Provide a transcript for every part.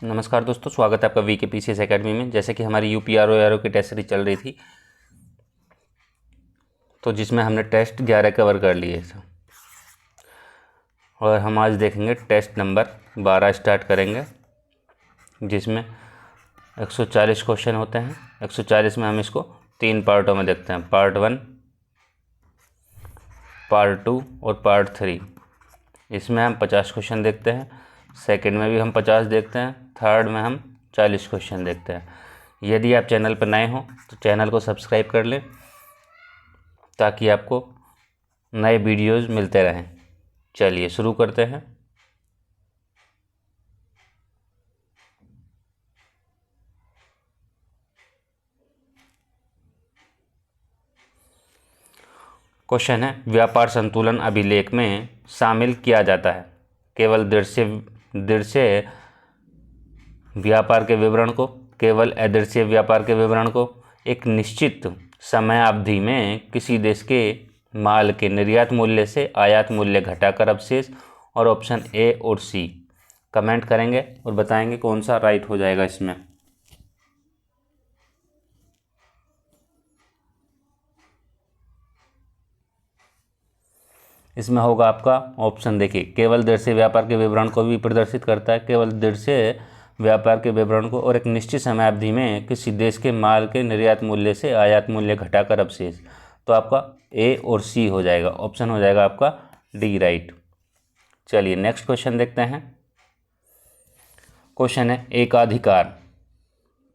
नमस्कार दोस्तों, स्वागत है आपका वीके पीसीएस एकेडमी में। जैसे कि हमारी यूपीआरओ आरओ की टेस्ट सीरीज चल रही थी, तो जिसमें हमने टेस्ट 11 कवर कर लिए थे और हम आज देखेंगे टेस्ट नंबर 12 स्टार्ट करेंगे, जिसमें 140 क्वेश्चन होते हैं। 140 में हम इसको 3 पार्टों में देखते हैं, पार्ट 1, पार्ट 2 और पार्ट 3। इसमें हम 50 क्वेश्चन देखते हैं, सेकंड में भी हम 50 देखते हैं, थर्ड में हम 40 क्वेश्चन देखते हैं। यदि आप चैनल पर नए हों तो चैनल को सब्सक्राइब कर लें ताकि आपको नए वीडियोज़ मिलते रहें। चलिए शुरू करते हैं। क्वेश्चन है, व्यापार संतुलन अभिलेख में शामिल किया जाता है केवल दृश्य व्यापार के विवरण को, केवल अदृश्य व्यापार के विवरण को, एक निश्चित समय अवधि में किसी देश के माल के निर्यात मूल्य से आयात मूल्य घटाकर अवशेष, और ऑप्शन ए और सी। कमेंट करेंगे और बताएंगे कौन सा राइट हो जाएगा इसमें। इसमें होगा आपका ऑप्शन, देखिए, केवल दृश्य व्यापार के विवरण को भी प्रदर्शित करता है, केवल दृश्य व्यापार के विवरण को, और एक निश्चित समय अवधि में किसी देश के माल के निर्यात मूल्य से आयात मूल्य घटाकर अवशेष। तो आपका ए और सी हो जाएगा, ऑप्शन हो जाएगा आपका डी राइट। चलिए नेक्स्ट क्वेश्चन देखते हैं। क्वेश्चन है, एकाधिकार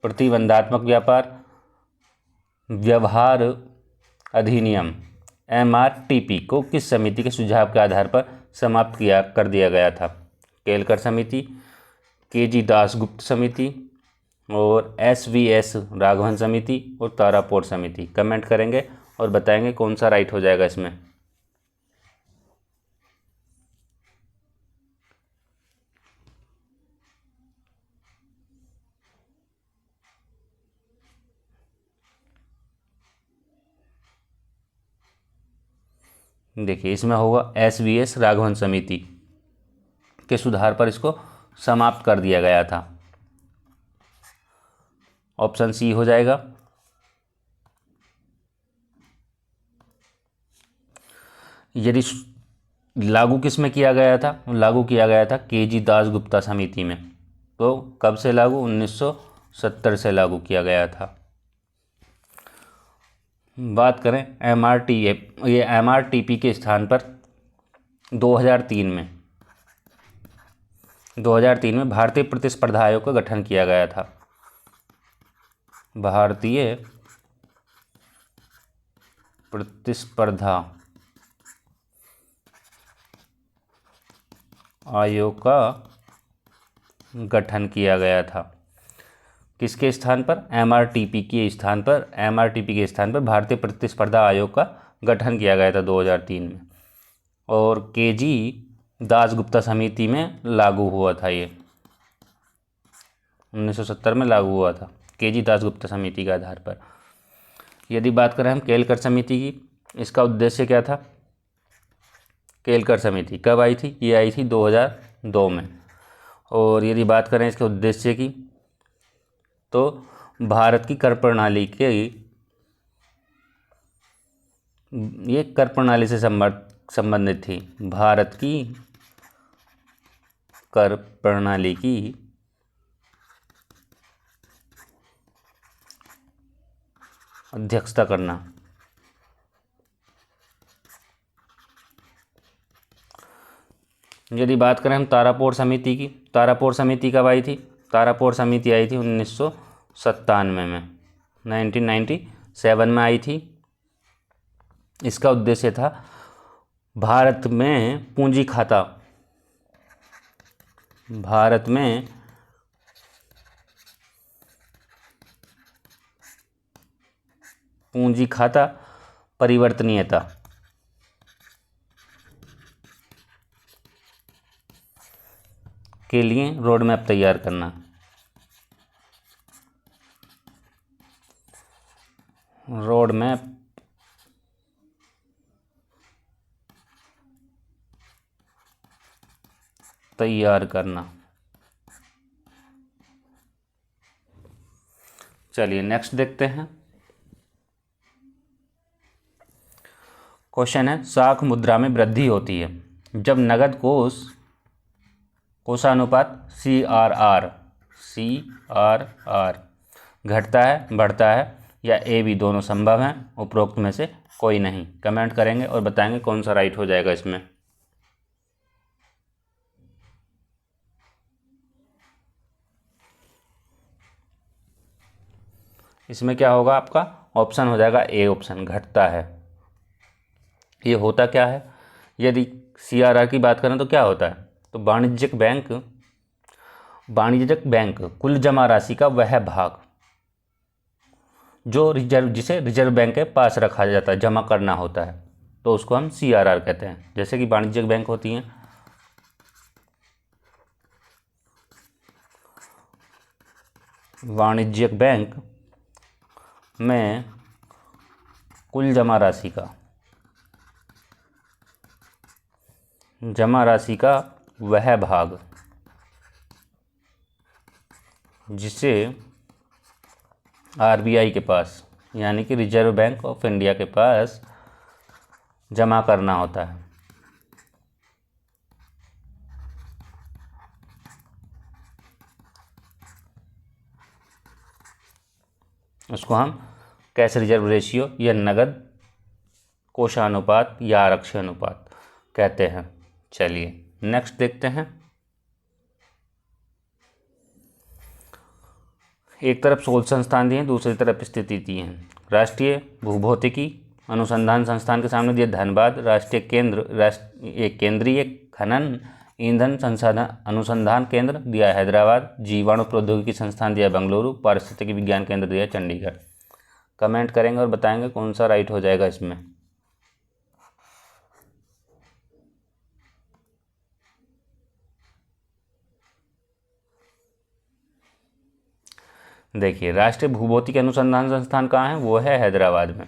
प्रतिबंधात्मक व्यापार व्यवहार अधिनियम MRTP को किस समिति के सुझाव के आधार पर समाप्त कर दिया गया था? केलकर समिति, KG दासगुप्त समिति, और SVS राघवन समिति, और तारापोर समिति। कमेंट करेंगे और बताएंगे कौन सा राइट हो जाएगा इसमें। देखिए, इसमें होगा SVS राघवन समिति के सुधार पर इसको समाप्त कर दिया गया था, ऑप्शन सी हो जाएगा। यदि लागू किस में किया गया था? लागू किया गया था KG दासगुप्ता समिति में। तो कब से लागू? 1970 से लागू किया गया था। बात करें ये MRTP के स्थान पर 2003 में भारतीय प्रतिस्पर्धा आयोग का गठन किया गया था। भारतीय प्रतिस्पर्धा आयोग का गठन किया गया था। किसके स्थान पर? MRTP के स्थान पर भारतीय प्रतिस्पर्धा आयोग का गठन किया गया था 2003 में, और KG दासगुप्ता समिति में लागू हुआ था। ये 1970 में लागू हुआ था KG दासगुप्ता समिति के आधार पर। यदि बात करें हम केलकर समिति की, इसका उद्देश्य क्या था? केलकर समिति कब आई थी? ये आई थी 2002 में। और यदि बात करें इसके उद्देश्य की, तो भारत की कर प्रणाली के, ये कर प्रणाली से संबंधित थी। भारत की कर प्रणाली की अध्यक्षता करना। यदि बात करें हम तारापोर समिति की, तारापोर समिति कब आई थी? तारापोर समिति आई थी 1997 में, 1997 में आई थी। इसका उद्देश्य था भारत में पूंजी खाता परिवर्तनीयता के लिए रोड मैप तैयार करना। रोड मैप तैयार करना। चलिए नेक्स्ट देखते हैं। क्वेश्चन है, साख मुद्रा में वृद्धि होती है जब नगद कोषानुपात CRR घटता है, बढ़ता है, या ए बी दोनों संभव हैं, उपरोक्त में से कोई नहीं। कमेंट करेंगे और बताएंगे कौन सा राइट हो जाएगा इसमें। इसमें क्या होगा, आपका ऑप्शन हो जाएगा ए ऑप्शन, घटता है। ये होता क्या है, यदि CRR की बात करें तो क्या होता है, तो वाणिज्यिक बैंक कुल जमा राशि का वह भाग जो जिसे रिजर्व बैंक के पास रखा जाता है, जमा करना होता है, तो उसको हम CRR कहते हैं। जैसे कि वाणिज्यिक बैंक होती हैं, वाणिज्यिक बैंक में कुल जमा राशि का वह भाग जिसे RBI के पास, यानी कि रिजर्व बैंक ऑफ इंडिया के पास जमा करना होता है, उसको हम कैश रिजर्व रेशियो या नगद कोषानुपात या आरक्षी अनुपात कहते हैं। चलिए नेक्स्ट देखते हैं। एक तरफ शोध संस्थान दिए हैं, दूसरी तरफ स्थिति दी है। राष्ट्रीय भूभौतिकी अनुसंधान संस्थान के सामने दिया धनबाद, केंद्रीय खनन ईंधन संसाधन अनुसंधान केंद्र दिया हैदराबाद, जीवाणु प्रौद्योगिकी संस्थान दिया बेंगलुरु, पारिस्थितिकी विज्ञान केंद्र दिया चंडीगढ़। कमेंट करेंगे और बताएंगे कौन सा राइट हो जाएगा इसमें। देखिए, राष्ट्रीय भूभौतिकी अनुसंधान संस्थान कहाँ है, वो है हैदराबाद में।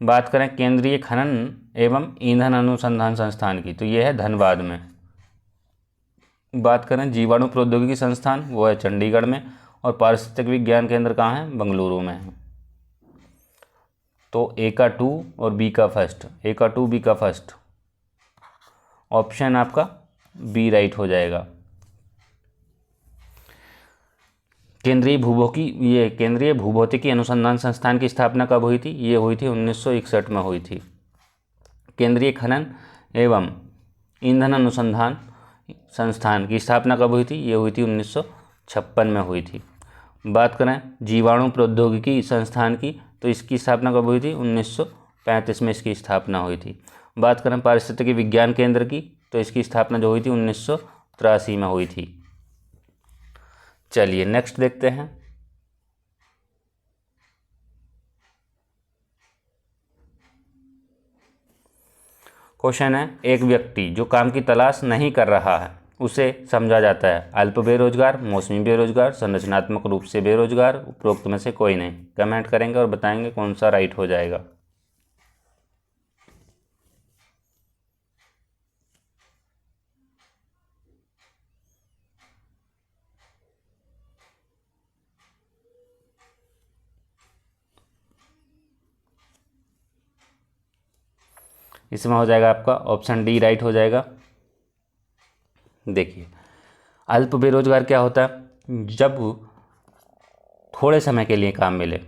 बात करें केंद्रीय खनन एवं ईंधन अनुसंधान संस्थान की, तो ये है धनबाद में। बात करें जीवाणु प्रौद्योगिकी संस्थान, वो है चंडीगढ़ में, और पारिस्थितिक विज्ञान केंद्र कहाँ है, बेंगलुरु में है। तो ए का 2 और बी का फर्स्ट, ए का 2 बी का फर्स्ट, ऑप्शन आपका बी राइट हो जाएगा। केंद्रीय भूभौतिकी अनुसंधान संस्थान की स्थापना कब हुई थी, ये हुई थी 1961 में हुई थी। केंद्रीय खनन एवं ईंधन अनुसंधान संस्थान की स्थापना कब हुई थी, ये हुई थी 1956 में हुई थी। बात करें जीवाणु प्रौद्योगिकी संस्थान की, तो इसकी स्थापना कब हुई थी, 1935 में इसकी स्थापना हुई थी। बात करें पारिस्थितिकी विज्ञान केंद्र की, तो इसकी स्थापना जो हुई थी 1983 में हुई थी। चलिए नेक्स्ट देखते हैं। क्वेश्चन है, एक व्यक्ति जो काम की तलाश नहीं कर रहा है उसे समझा जाता है अल्प बेरोजगार, मौसमी बेरोजगार, संरचनात्मक रूप से बेरोजगार, उपरोक्त में से कोई नहीं। कमेंट करेंगे और बताएंगे कौन सा राइट हो जाएगा। इसमें हो जाएगा आपका ऑप्शन डी राइट हो जाएगा। देखिए, अल्प बेरोजगार क्या होता है, जब थोड़े समय के लिए काम मिले,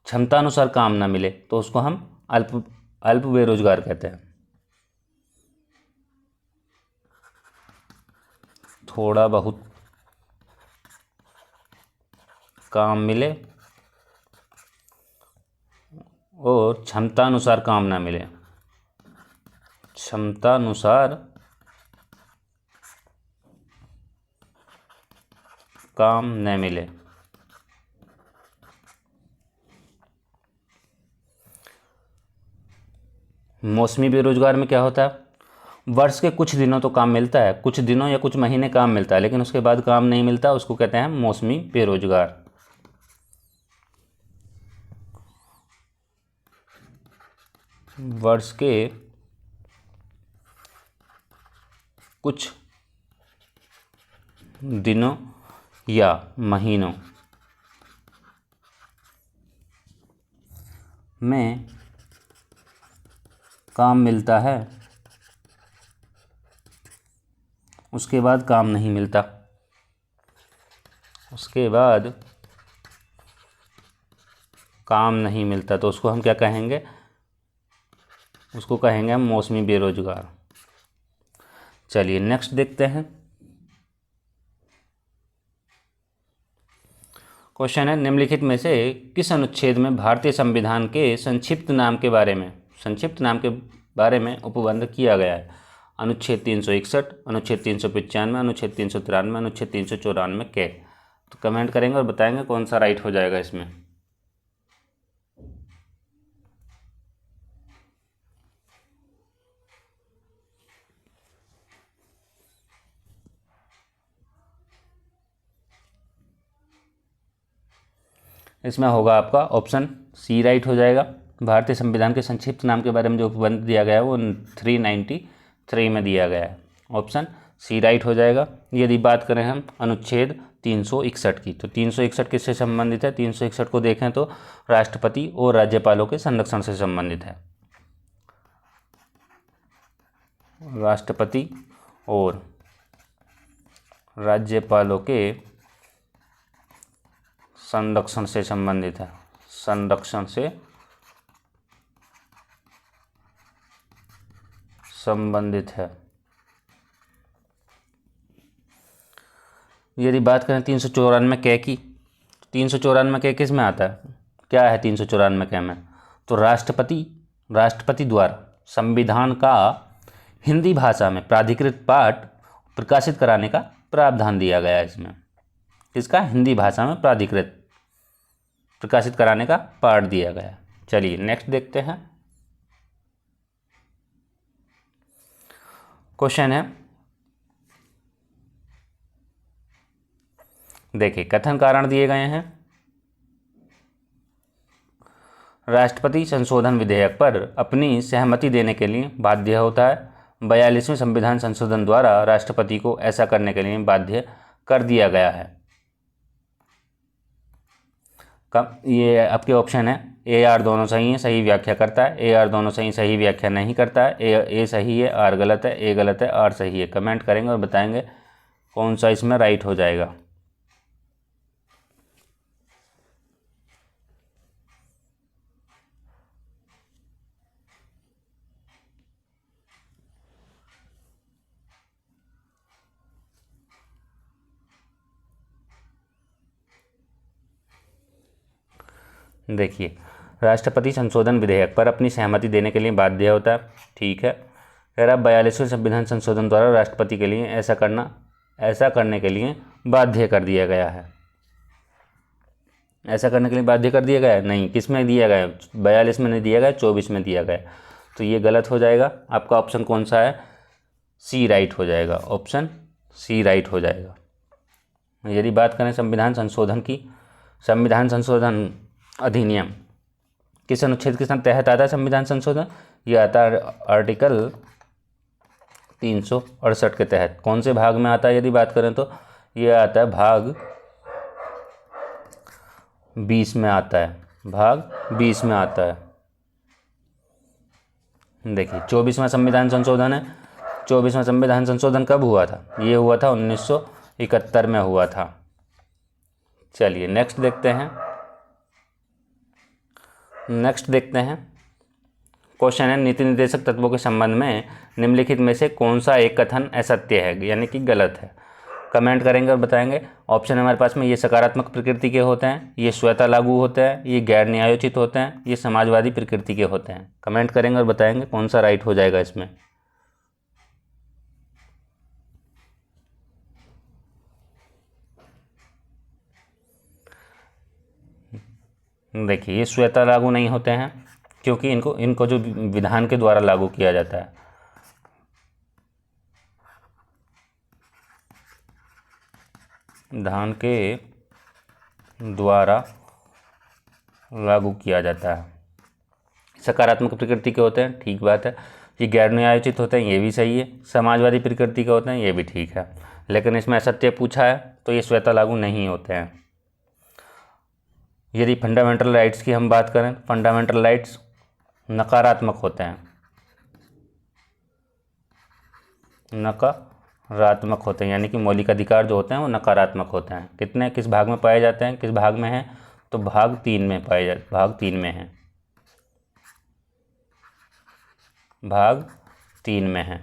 क्षमतानुसार काम ना मिले, तो उसको हम अल्प बेरोजगार कहते हैं। थोड़ा बहुत काम मिले और क्षमतानुसार काम ना मिले, क्षमतानुसार काम न मिले। मौसमी बेरोजगार में क्या होता है, वर्ष के कुछ दिनों तो काम मिलता है, कुछ दिनों या कुछ महीने काम मिलता है, लेकिन उसके बाद काम नहीं मिलता, उसको कहते हैं मौसमी बेरोजगार। वर्ष के कुछ दिनों या महीनों में काम मिलता है उसके बाद काम नहीं मिलता, उसके बाद काम नहीं मिलता, तो उसको हम क्या कहेंगे, उसको कहेंगे हम मौसमी बेरोजगार। चलिए नेक्स्ट देखते हैं। क्वेश्चन है, निम्नलिखित में से किस अनुच्छेद में भारतीय संविधान के संक्षिप्त नाम के बारे में उपबंध किया गया है? अनुच्छेद 361, अनुच्छेद 395, अनुच्छेद 393, अनुच्छेद 394 के। तो कमेंट करेंगे और बताएंगे कौन सा राइट हो जाएगा इसमें। इसमें होगा आपका ऑप्शन सी राइट हो जाएगा। भारतीय संविधान के संक्षिप्त नाम के बारे में जो उपबंध दिया गया है वो 393 में दिया गया है। ऑप्शन सी राइट हो जाएगा। यदि बात करें हम अनुच्छेद 361 की, तो 361 किससे संबंधित है? 361 को देखें तो राष्ट्रपति और राज्यपालों के संरक्षण से संबंधित है। राष्ट्रपति और राज्यपालों के संरक्षण से संबंधित है, संरक्षण से संबंधित है। यदि बात करें 394 कै की, 394 कै किस में आता है? क्या है 394 कै में? तो राष्ट्रपति द्वारा संविधान का हिंदी भाषा में प्राधिकृत पाठ प्रकाशित कराने का प्रावधान दिया गया है इसमें। इसका हिंदी भाषा में प्राधिकृत प्रकाशित कराने का पाठ दिया गया है। चलिए नेक्स्ट देखते हैं। क्वेश्चन है, देखिए कथन कारण दिए गए हैं। राष्ट्रपति संशोधन विधेयक पर अपनी सहमति देने के लिए बाध्य होता है। 42वें संविधान संशोधन द्वारा राष्ट्रपति को ऐसा करने के लिए बाध्य कर दिया गया है। ये आपके ऑप्शन है ए आर दोनों सही है, सही व्याख्या करता है। ए आर दोनों सही, सही व्याख्या नहीं करता है। ए सही है, आर गलत है। ए गलत है, आर सही है। कमेंट करेंगे और बताएंगे कौन सा इसमें राइट हो जाएगा। देखिए, राष्ट्रपति संशोधन विधेयक पर अपनी सहमति देने के लिए बाध्य होता है, ठीक है। कह रहा 42वें संविधान संशोधन द्वारा राष्ट्रपति के लिए ऐसा करने के लिए बाध्य कर दिया गया है। ऐसा करने के लिए बाध्य कर दिया गया है? नहीं। किस में दिया गया है? 42 में नहीं दिया गया, 24 में दिया गया। तो ये गलत हो जाएगा। आपका ऑप्शन कौन सा है? सी राइट हो जाएगा। ऑप्शन सी राइट हो जाएगा। यदि बात करें संविधान संशोधन की, संविधान संशोधन अधिनियम किस अनुच्छेद के तहत आता है? संविधान संशोधन ये आता है आर्टिकल 368 के तहत। कौन से भाग में आता है? यदि बात करें तो ये आता है भाग 20 में आता है। भाग 20 में आता है। देखिए 24वां संविधान संशोधन है। 24वां संविधान संशोधन कब हुआ था? ये हुआ था 1971 में हुआ था। चलिए नेक्स्ट देखते हैं। क्वेश्चन है, नीति निर्देशक तत्वों के संबंध में निम्नलिखित में से कौन सा एक कथन असत्य है, यानी कि गलत है? कमेंट करेंगे और बताएंगे। ऑप्शन हमारे पास में ये सकारात्मक प्रकृति के होते हैं, ये स्वतः लागू होते हैं, ये गैर न्यायोचित होते हैं, ये समाजवादी प्रकृति के होते हैं। कमेंट करेंगे और बताएंगे कौन सा राइट हो जाएगा इसमें। देखिए ये स्वतः लागू नहीं होते हैं, क्योंकि इनको जो विधान के द्वारा लागू किया जाता है। विधान के द्वारा लागू किया जाता है। सकारात्मक प्रकृति के होते हैं, ठीक बात है। ये गैर न्यायोचित होते हैं, ये भी सही है। समाजवादी प्रकृति के होते हैं, ये भी ठीक है। लेकिन इसमें असत्य पूछा है तो ये स्वतः लागू नहीं होते हैं। यदि फंडामेंटल राइट्स की हम बात करें, फंडामेंटल राइट्स नकारात्मक होते हैं, नकारात्मक होते हैं, यानी कि मौलिक अधिकार जो होते हैं वो नकारात्मक होते हैं। कितने, किस भाग में पाए जाते हैं, किस भाग में हैं, तो भाग 3 में पाए जाते, भाग 3 में हैं, भाग 3 में हैं।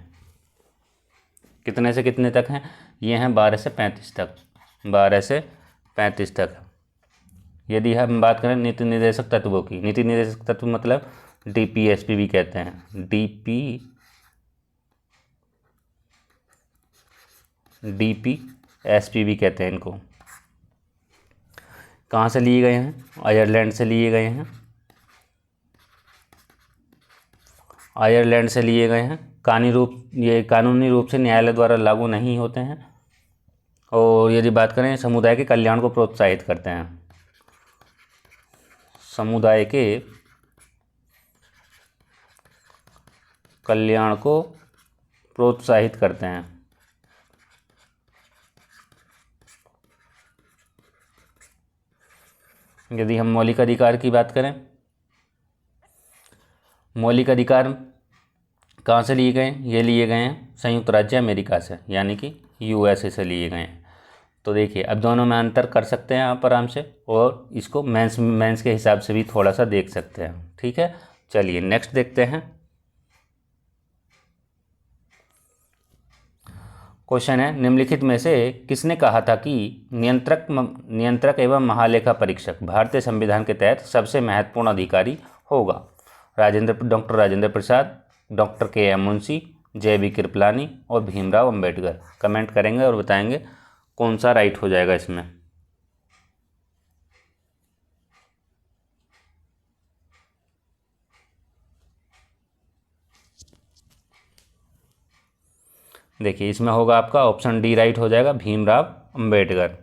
कितने से कितने तक हैं, ये हैं 12 से 35 तक, 12 से 35 तक। यदि हम बात करें नीति निर्देशक तत्वों की, नीति निर्देशक तत्व मतलब DPSP भी कहते हैं, DPSP भी कहते हैं इनको। कहाँ से लिए गए हैं, आयरलैंड से लिए गए हैं, आयरलैंड से लिए गए हैं। ये कानूनी रूप से न्यायालय द्वारा लागू नहीं होते हैं। और यदि बात करें समुदाय के कल्याण को प्रोत्साहित करते हैं, समुदाय के कल्याण को प्रोत्साहित करते हैं। यदि हम मौलिक अधिकार की बात करें, मौलिक अधिकार कहाँ से लिए गए, ये लिए गए हैं संयुक्त राज्य अमेरिका से, यानी कि USA से लिए गए हैं। तो देखिए अब दोनों में अंतर कर सकते हैं आप आराम से, और इसको मेंस के हिसाब से भी थोड़ा सा देख सकते हैं। ठीक है, चलिए नेक्स्ट देखते हैं। क्वेश्चन है, निम्नलिखित में से किसने कहा था कि नियंत्रक एवं महालेखा परीक्षक भारतीय संविधान के तहत सबसे महत्वपूर्ण अधिकारी होगा? Doctor Rajendra Prasad, doctor KM Munshi, JB Kripalani और भीमराव अंबेडकर। कमेंट करेंगे और बताएंगे कौन सा राइट हो जाएगा इसमें। देखिए इसमें होगा आपका ऑप्शन डी राइट हो जाएगा, भीमराव अंबेडकर।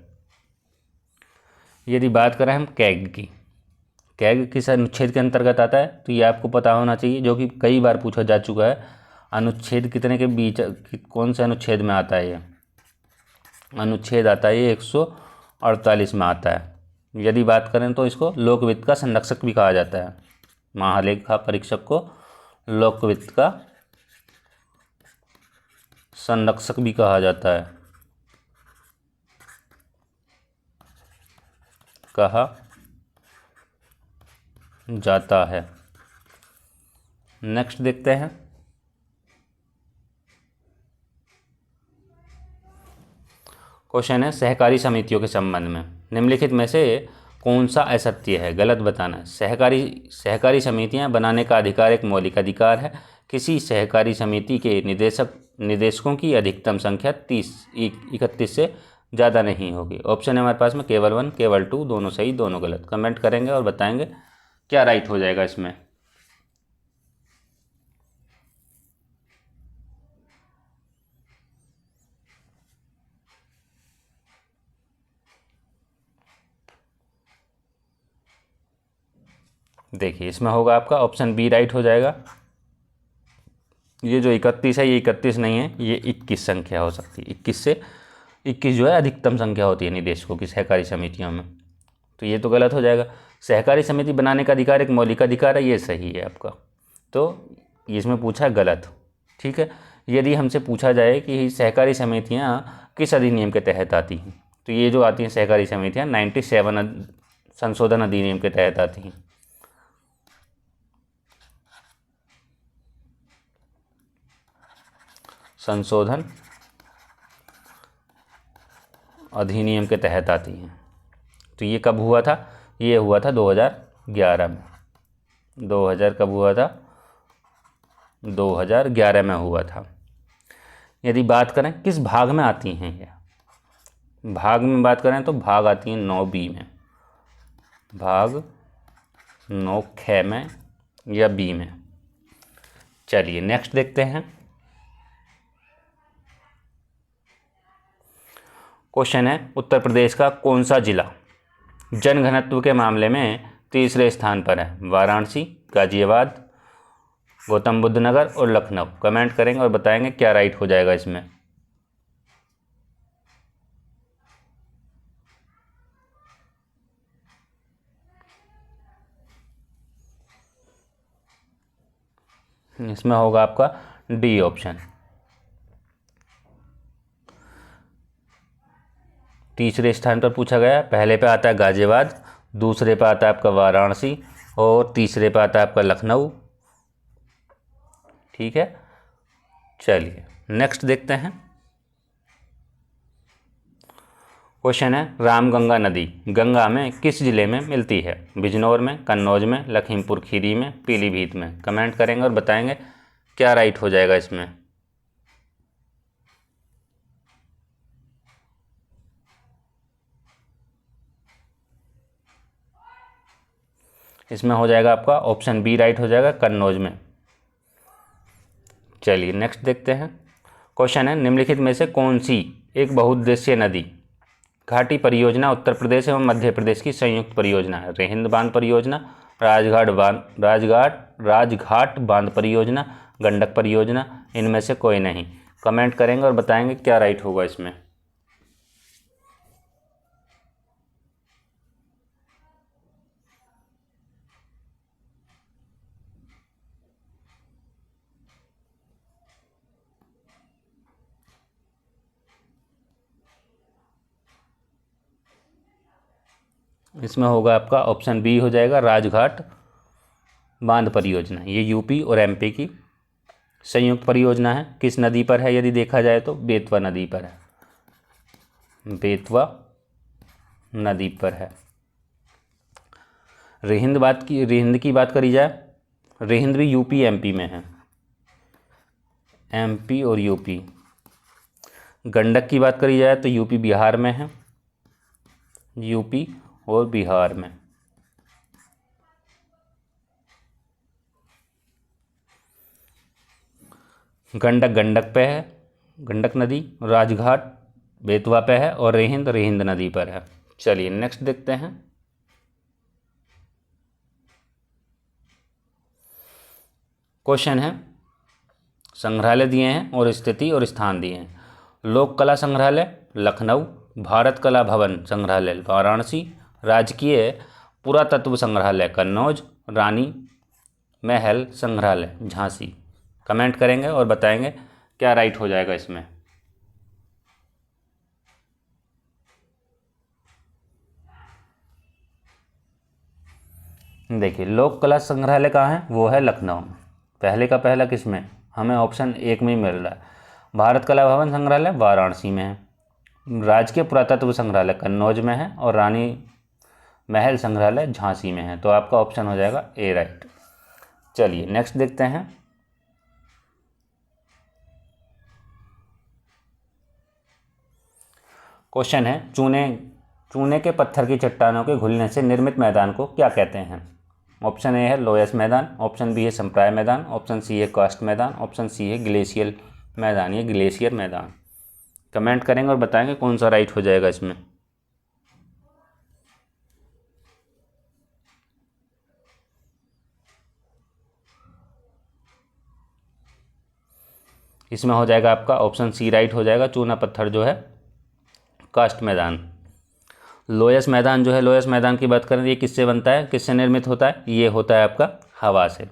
यदि बात करें हम कैग की, कैग किस अनुच्छेद के अंतर्गत आता है, तो ये आपको पता होना चाहिए, जो कि कई बार पूछा जा चुका है। अनुच्छेद कितने के बीच, कौन से अनुच्छेद में आता है ये? अनुच्छेद आता है ये 148 में आता है। यदि बात करें तो इसको लोकवित्त का संरक्षक भी कहा जाता है। महालेखा परीक्षक को लोकवित्त का संरक्षक भी कहा जाता है, कहा जाता है। नेक्स्ट देखते हैं। क्वेश्चन है सहकारी समितियों के संबंध में, निम्नलिखित में से कौन सा असत्य है, गलत बताना है। सहकारी समितियां बनाने का अधिकार एक मौलिक अधिकार है। किसी सहकारी समिति के निदेशकों की अधिकतम संख्या 31 से ज़्यादा नहीं होगी। ऑप्शन है हमारे पास में केवल 1, केवल 2, दोनों सही, दोनों गलत। कमेंट करेंगे और बताएंगे क्या राइट हो जाएगा इसमें। देखिए इसमें होगा आपका ऑप्शन बी राइट हो जाएगा। ये जो 31 है, ये 31 नहीं है, ये 21 संख्या हो सकती है। 21 जो है अधिकतम संख्या होती है निदेशकों की सहकारी समितियों में, तो ये तो गलत हो जाएगा। सहकारी समिति बनाने का अधिकार एक मौलिक अधिकार है, ये सही है आपका, तो इसमें पूछा है गलत। ठीक है, यदि हमसे पूछा जाए कि सहकारी समितियाँ किस अधिनियम के तहत आती हैं, तो ये जो आती हैं सहकारी समितियाँ 97 संशोधन अधिनियम के तहत आती हैं। संशोधन अधिनियम के तहत आती हैं। तो ये कब हुआ था, ये हुआ था 2011 में। 2000 कब हुआ था, 2011 में हुआ था। यदि बात करें किस भाग में आती हैं, ये भाग में बात करें तो भाग आती हैं 9B में, भाग 9ख में या B में। चलिए नेक्स्ट देखते हैं। क्वेश्चन है, उत्तर प्रदेश का कौन सा जिला जनघनत्व के मामले में तीसरे स्थान पर है? वाराणसी, गाजियाबाद, गौतम बुद्ध नगर और लखनऊ। कमेंट करेंगे और बताएंगे क्या राइट हो जाएगा इसमें। इसमें होगा आपका डी ऑप्शन। तीसरे स्थान पर पूछा गया, पहले पे आता है गाजियाबाद, दूसरे पे आता है आपका वाराणसी और तीसरे पे आता है आपका लखनऊ। ठीक है, चलिए नेक्स्ट देखते हैं। क्वेश्चन है, रामगंगा नदी गंगा में किस जिले में मिलती है? बिजनौर में, कन्नौज में, लखीमपुर खीरी में, पीलीभीत में। कमेंट करेंगे और बताएंगे क्या राइट हो जाएगा इसमें। इसमें हो जाएगा आपका ऑप्शन बी राइट हो जाएगा, कन्नौज में। चलिए नेक्स्ट देखते हैं। क्वेश्चन है, निम्नलिखित में से कौन सी एक बहुउद्देशीय नदी घाटी परियोजना उत्तर प्रदेश एवं मध्य प्रदेश की संयुक्त परियोजना है? रेहिंद बांध परियोजना, राजघाट बांध परियोजना, गंडक परियोजना, इनमें से कोई नहीं। कमेंट करेंगे और बताएंगे क्या राइट होगा इसमें। इसमें होगा आपका ऑप्शन बी हो जाएगा, राजघाट बांध परियोजना। ये यूपी और एमपी की संयुक्त परियोजना है। किस नदी पर है यदि देखा जाए तो बेतवा नदी पर है, बेतवा नदी पर है। रेहिंद की बात करी जाए, रेहिंद भी यूपी एमपी में है, एमपी और यूपी। गंडक की बात करी जाए तो यूपी बिहार में है, यूपी और बिहार में। गंडक पे है, गंडक नदी। राजघाट बेतवा पे है और रेहिंद नदी पर है। चलिए नेक्स्ट देखते हैं। क्वेश्चन है, संग्रहालय दिए हैं और स्थिति और स्थान दिए हैं। लोक कला संग्रहालय लखनऊ, भारत कला भवन संग्रहालय वाराणसी, राजकीय पुरातत्व संग्रहालय कन्नौज, रानी महल संग्रहालय झांसी। कमेंट करेंगे और बताएंगे क्या राइट हो जाएगा इसमें। देखिए, लोक कला संग्रहालय कहाँ है? वो है लखनऊ में। पहले का पहला किस में? हमें ऑप्शन एक में ही मिल रहा है। भारत कला भवन संग्रहालय वाराणसी में है, राजकीय पुरातत्व संग्रहालय कन्नौज में है और रानी महल संग्रहालय झांसी में है। तो आपका ऑप्शन हो जाएगा ए राइट। चलिए नेक्स्ट देखते हैं। क्वेश्चन है, चूने के पत्थर की चट्टानों के घुलने से निर्मित मैदान को क्या कहते हैं? ऑप्शन ए है लोयस मैदान, ऑप्शन बी है संप्राय मैदान, ऑप्शन सी है कास्ट मैदान, ऑप्शन सी है ग्लेशियल मैदान। ये ग्लेशियर मैदान। कमेंट करेंगे और बताएंगे कौन सा राइट हो जाएगा इसमें। इसमें हो जाएगा आपका ऑप्शन सी राइट हो जाएगा, चूना पत्थर जो है कास्ट मैदान। लोयस मैदान जो है, लोयस मैदान की बात करें, ये किससे बनता है, किससे निर्मित होता है? ये होता है आपका हवा से।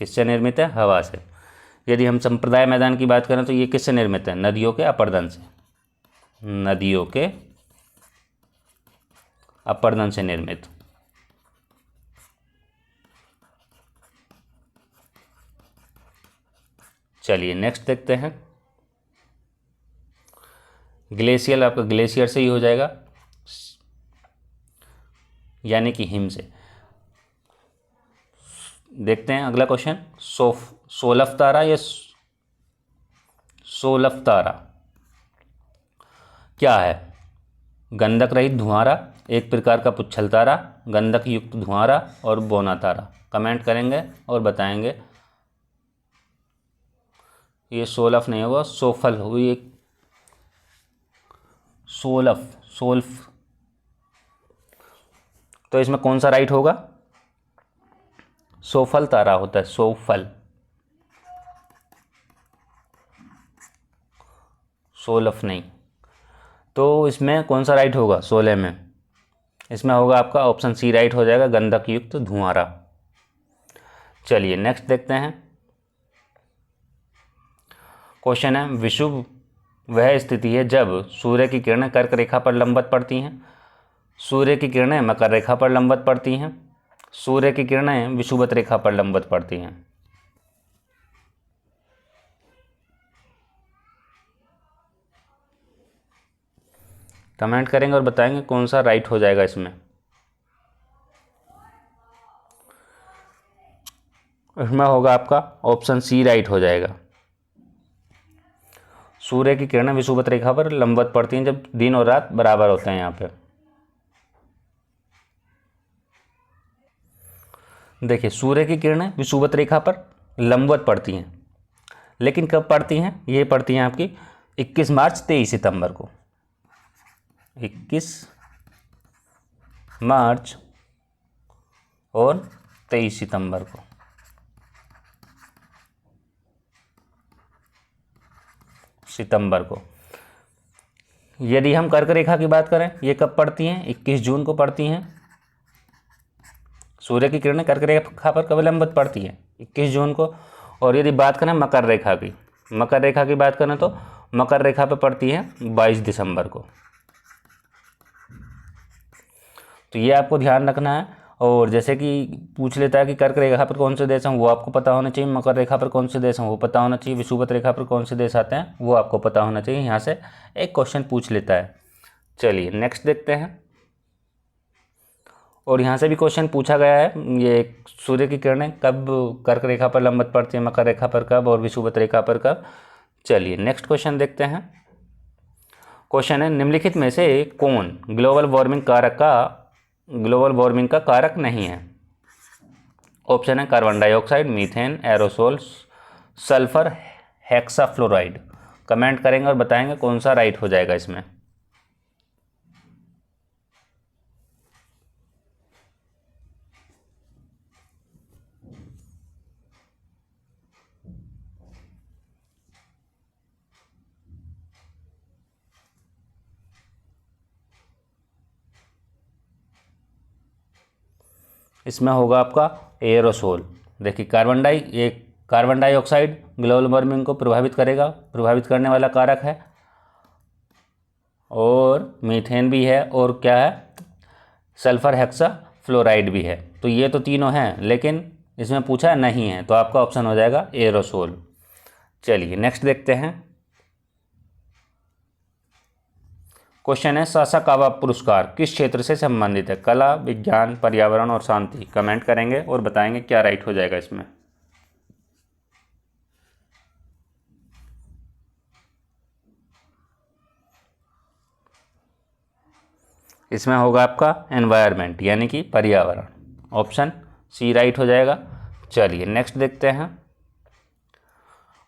किससे निर्मित है? हवा से। यदि हम संप्रदाय मैदान की बात करें तो ये किससे निर्मित है? नदियों के अपर्दन से, नदियों के अपर्दन से निर्मित। चलिए नेक्स्ट देखते हैं। ग्लेशियल आपका ग्लेशियर से ही हो जाएगा, यानी कि हिम से। देखते हैं अगला क्वेश्चन। सोलफ तारा या सोलफ तारा क्या है? गंधक रहित धुआंरा, एक प्रकार का पुच्छल तारा, गंधक युक्त धुआंरा और बोना तारा। कमेंट करेंगे और बताएंगे। ये सोलफ नहीं होगा, सोफल हुई एक सोल्फ। तो इसमें कौन सा राइट होगा? सोफल तारा होता है, सोफल, सोलफ नहीं। तो इसमें कौन सा राइट होगा? 16 में इसमें होगा आपका ऑप्शन सी राइट हो जाएगा, गंधक युक्त धुआंरा। चलिए नेक्स्ट देखते हैं। क्वेश्चन है, विषुव वह स्थिति है जब सूर्य की किरणें कर्क रेखा पर लंबवत पड़ती हैं, सूर्य की किरणें मकर रेखा पर लंबवत पड़ती हैं, सूर्य की किरणें विषुवत रेखा पर लंबवत पड़ती हैं। कमेंट करेंगे और बताएंगे कौन सा राइट हो जाएगा इसमें। इसमें होगा आपका ऑप्शन सी राइट हो जाएगा। सूर्य की किरणें विषुवत रेखा पर लंबवत पड़ती हैं जब दिन और रात बराबर होते हैं। यहाँ पे देखिए, सूर्य की किरणें विषुवत रेखा पर लंबवत पड़ती हैं, लेकिन कब पड़ती हैं? ये पड़ती हैं आपकी 21 मार्च 23 सितंबर को। 21 मार्च और 23 सितंबर को। यदि हम कर्क रेखा की बात करें, ये कब पड़ती हैं? 21 जून को पड़ती हैं। सूर्य की किरणें कर्क रेखा पर कब लंबवत पड़ती हैं? 21 जून को। और यदि बात करें मकर रेखा की बात करें तो मकर रेखा पर पड़ती है 22 दिसंबर को। तो ये आपको ध्यान रखना है। और जैसे कि पूछ लेता है कि कर्क रेखा पर कौन से देश हैं, वो आपको पता होना चाहिए। मकर रेखा पर कौन से देश हैं, वो पता होना चाहिए। विषुवत रेखा पर कौन से देश आते हैं, वो आपको पता होना चाहिए। यहाँ से एक क्वेश्चन पूछ लेता है। चलिए नेक्स्ट देखते हैं। और यहाँ से भी क्वेश्चन पूछा गया है, ये सूर्य की किरणें कब कर्क रेखा पर लंबवत पड़ती है, मकर रेखा पर कब और विषुवत रेखा पर कब। चलिए नेक्स्ट क्वेश्चन देखते हैं। क्वेश्चन है, निम्नलिखित में से कौन ग्लोबल वार्मिंग का कारक नहीं है? ऑप्शन है carbon dioxide, methane, aerosol, sulphur, hexafluoride. Comment करेंगे और बताएंगे कौन सा राइट हो जाएगा इसमें। इसमें होगा आपका एरोसोल। देखिए, कार्बन डाइऑक्साइड ग्लोबल वार्मिंग को प्रभावित करने वाला कारक है, और मीथेन भी है, और क्या है, सल्फर हेक्साफ्लोराइड भी है। तो ये तो तीनों हैं, लेकिन इसमें पूछा नहीं है, तो आपका ऑप्शन हो जाएगा एरोसोल। चलिए नेक्स्ट देखते हैं। क्वेश्चन है, सासाकावा पुरस्कार किस क्षेत्र से संबंधित है? कला, विज्ञान, पर्यावरण और शांति। कमेंट करेंगे और बताएंगे क्या राइट हो जाएगा इसमें। इसमें होगा आपका एनवायरनमेंट, यानी कि पर्यावरण। ऑप्शन सी राइट हो जाएगा। चलिए नेक्स्ट देखते हैं।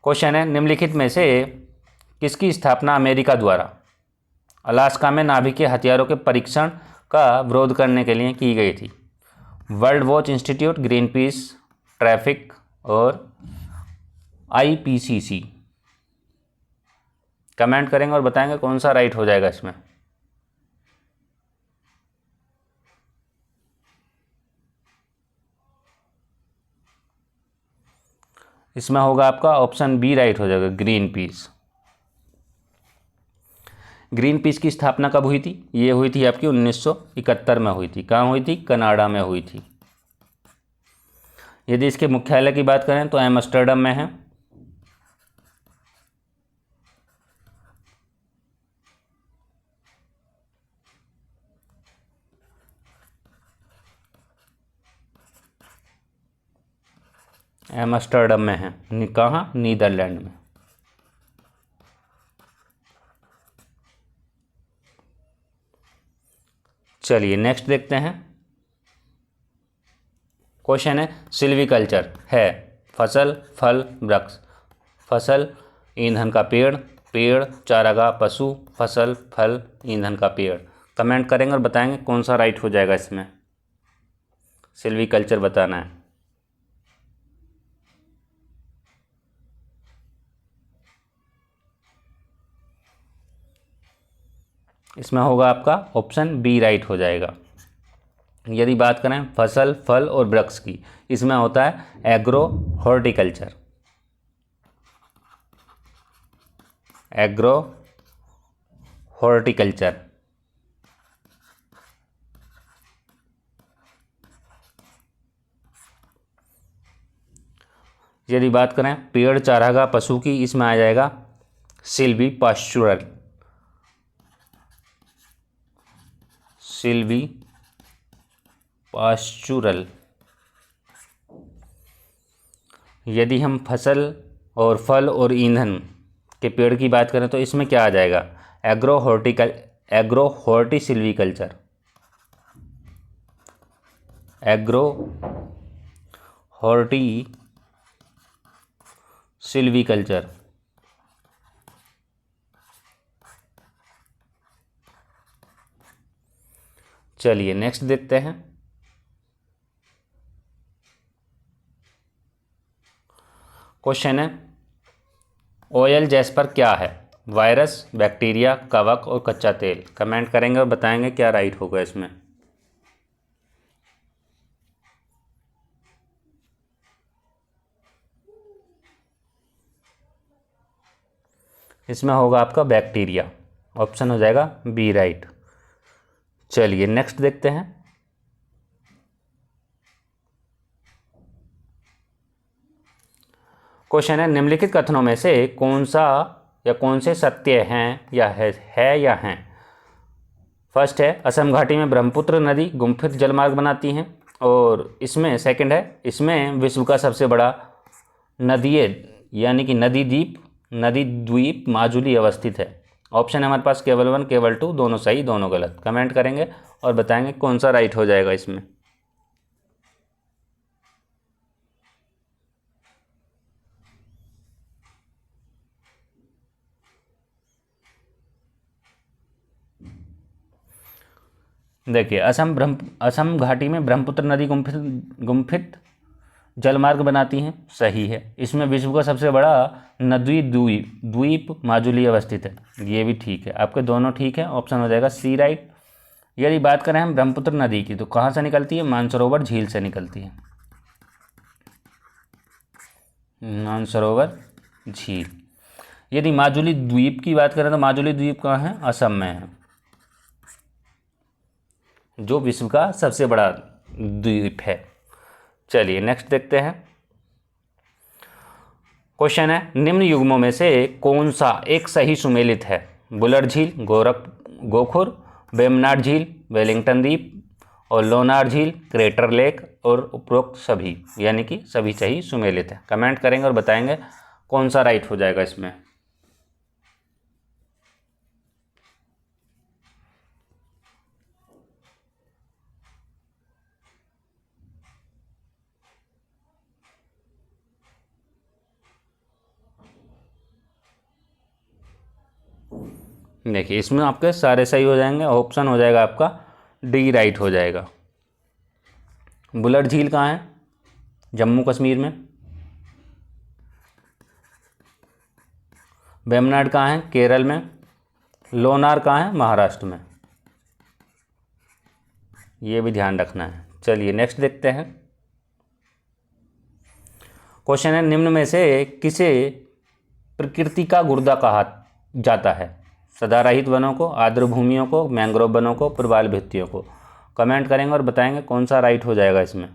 क्वेश्चन है, निम्नलिखित में से किसकी स्थापना अमेरिका द्वारा अलास्का में नाभिकीय हथियारों के परीक्षण का विरोध करने के लिए की गई थी? World watch institute, green peas, traffic और IPCC। कमेंट करेंगे और बताएंगे कौन सा राइट हो जाएगा इसमें। इसमें होगा आपका ऑप्शन बी राइट हो जाएगा, ग्रीन पीस। ग्रीन पीस की स्थापना कब हुई थी? ये हुई थी आपकी 1971 में हुई थी। कहाँ हुई थी? कनाडा में हुई थी। यदि इसके मुख्यालय की बात करें तो एम्स्टर्डम में है। एम्स्टर्डम में है। कहाँ? नीदरलैंड में। चलिए नेक्स्ट देखते हैं। क्वेश्चन है, सिल्वीकल्चर है फसल, फल, वृक्ष। फसल ईंधन का पेड़, पेड़ चारागाह पशु, फसल फल ईंधन का पेड़। कमेंट करेंगे और बताएंगे कौन सा राइट हो जाएगा इसमें। सिल्वीकल्चर बताना है। इसमें होगा आपका ऑप्शन बी राइट हो जाएगा। यदि बात करें फसल, फल और वृक्ष की, इसमें होता है एग्रो हॉर्टिकल्चर। Agro horticulture. यदि बात करें पेड़, चारागाह, पशु की, इसमें आ जाएगा सिल्वी पास्चुरल। सिल्वी पास्चुरल। यदि हम फसल और फल और ईंधन के पेड़ की बात करें तो इसमें क्या आ जाएगा? Agro horti silviculture. Agro horti silviculture. चलिए नेक्स्ट देखते हैं। क्वेश्चन है ऑयल जैस्पर क्या है? वायरस, बैक्टीरिया, कवक और कच्चा तेल। कमेंट करेंगे और बताएंगे क्या राइट होगा इसमें। इसमें होगा आपका बैक्टीरिया। ऑप्शन हो जाएगा बी राइट। चलिए नेक्स्ट देखते हैं। क्वेश्चन है निम्नलिखित कथनों में से कौन सा या कौन से सत्य हैं या है या हैं? फर्स्ट है असम घाटी में ब्रह्मपुत्र नदी गुम्फित जलमार्ग बनाती हैं, और इसमें सेकंड है इसमें विश्व का सबसे बड़ा नदी यानी कि नदी द्वीप माजुली अवस्थित है। ऑप्शन है हमारे पास केवल 1, केवल 2, दोनों सही दोनों गलत। कमेंट करेंगे और बताएंगे कौन सा राइट हो जाएगा इसमें। देखिए असम घाटी में ब्रह्मपुत्र नदी गुम्फित जलमार्ग बनाती हैं, सही है। इसमें विश्व का सबसे बड़ा नदी द्वीप माजुली अवस्थित है, ये भी ठीक है। आपके दोनों ठीक है, ऑप्शन हो जाएगा सी राइट। यदि बात करें हम ब्रह्मपुत्र नदी की तो कहाँ से निकलती है? मानसरोवर झील से निकलती है। मानसरोवर झील। यदि माजुली द्वीप की बात करें तो माजुली द्वीप कहाँ है? असम में है, जो विश्व का सबसे बड़ा द्वीप है। चलिए नेक्स्ट देखते हैं। क्वेश्चन है निम्न युग्मों में से कौन सा एक सही सुमेलित है? बुलर झील, गोखुर, वेमनाड झील, वेलिंगटन द्वीप और लोनार झील, क्रेटर लेक और उपरोक्त सभी, यानी कि सभी सही सुमेलित है। कमेंट करेंगे और बताएंगे कौन सा राइट हो जाएगा इसमें। देखिए इसमें आपके सारे सही हो जाएंगे। ऑप्शन हो जाएगा आपका डी राइट हो जाएगा। बुलर झील कहाँ है? जम्मू कश्मीर में। वेमनाड कहाँ है? केरल में। लोनार कहाँ है? महाराष्ट्र में। ये भी ध्यान रखना है। चलिए नेक्स्ट देखते हैं। क्वेश्चन है निम्न में से किसे प्रकृति का गुर्दा कहा जाता है? सदारहित वनों को, आर्द्र भूमियों को, मैंग्रोव वनों को, प्रवाल भित्तियों को। कमेंट करेंगे और बताएंगे कौन सा राइट हो जाएगा इसमें।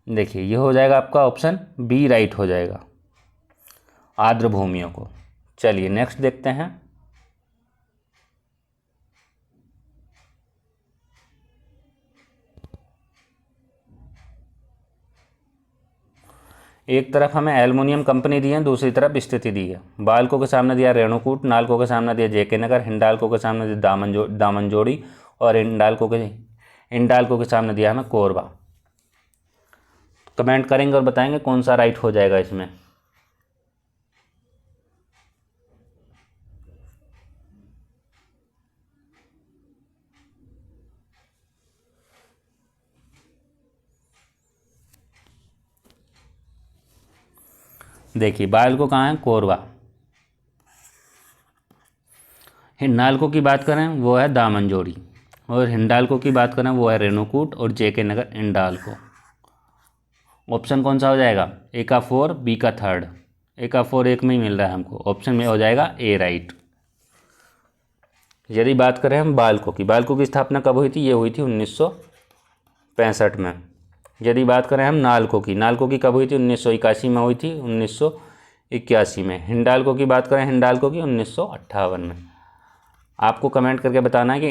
देखिए ये हो जाएगा आपका ऑप्शन बी राइट हो जाएगा, आर्द्र भूमियों को। चलिए नेक्स्ट देखते हैं। एक तरफ हमें एल्युमिनियम कंपनी दी है, दूसरी तरफ स्थिति दी है। बालकों के सामने दिया रेणुकूट, नालकों के सामने दिया जेके नगर, हिंडाल्को के सामने दिया दामनजोड़ी और इंडाल्को के सामने दिया हमें कोरबा। कमेंट करेंगे और बताएंगे कौन सा राइट हो जाएगा इसमें। देखिए बालको कहाँ है, कोरबा। हिंडाल्को की बात करें वो है दामनजोड़ी, और हिंडाल्को की बात करें वो है रेणुकूट और जेके नगर इंडाल्को। ऑप्शन कौन सा हो जाएगा, ए का 4 बी का 3, ए का 4 एक में ही मिल रहा है हमको, ऑप्शन में हो जाएगा ए राइट। यदि बात करें हम बालको की स्थापना कब हुई थी, ये हुई थी 1965 में। यदि बात करें हम नालको की कब हुई थी, 1981 में हुई थी, 1981 में। हिंडाल्को की बात करें हिंडाल्को की 1958 में। आपको कमेंट करके बताना है कि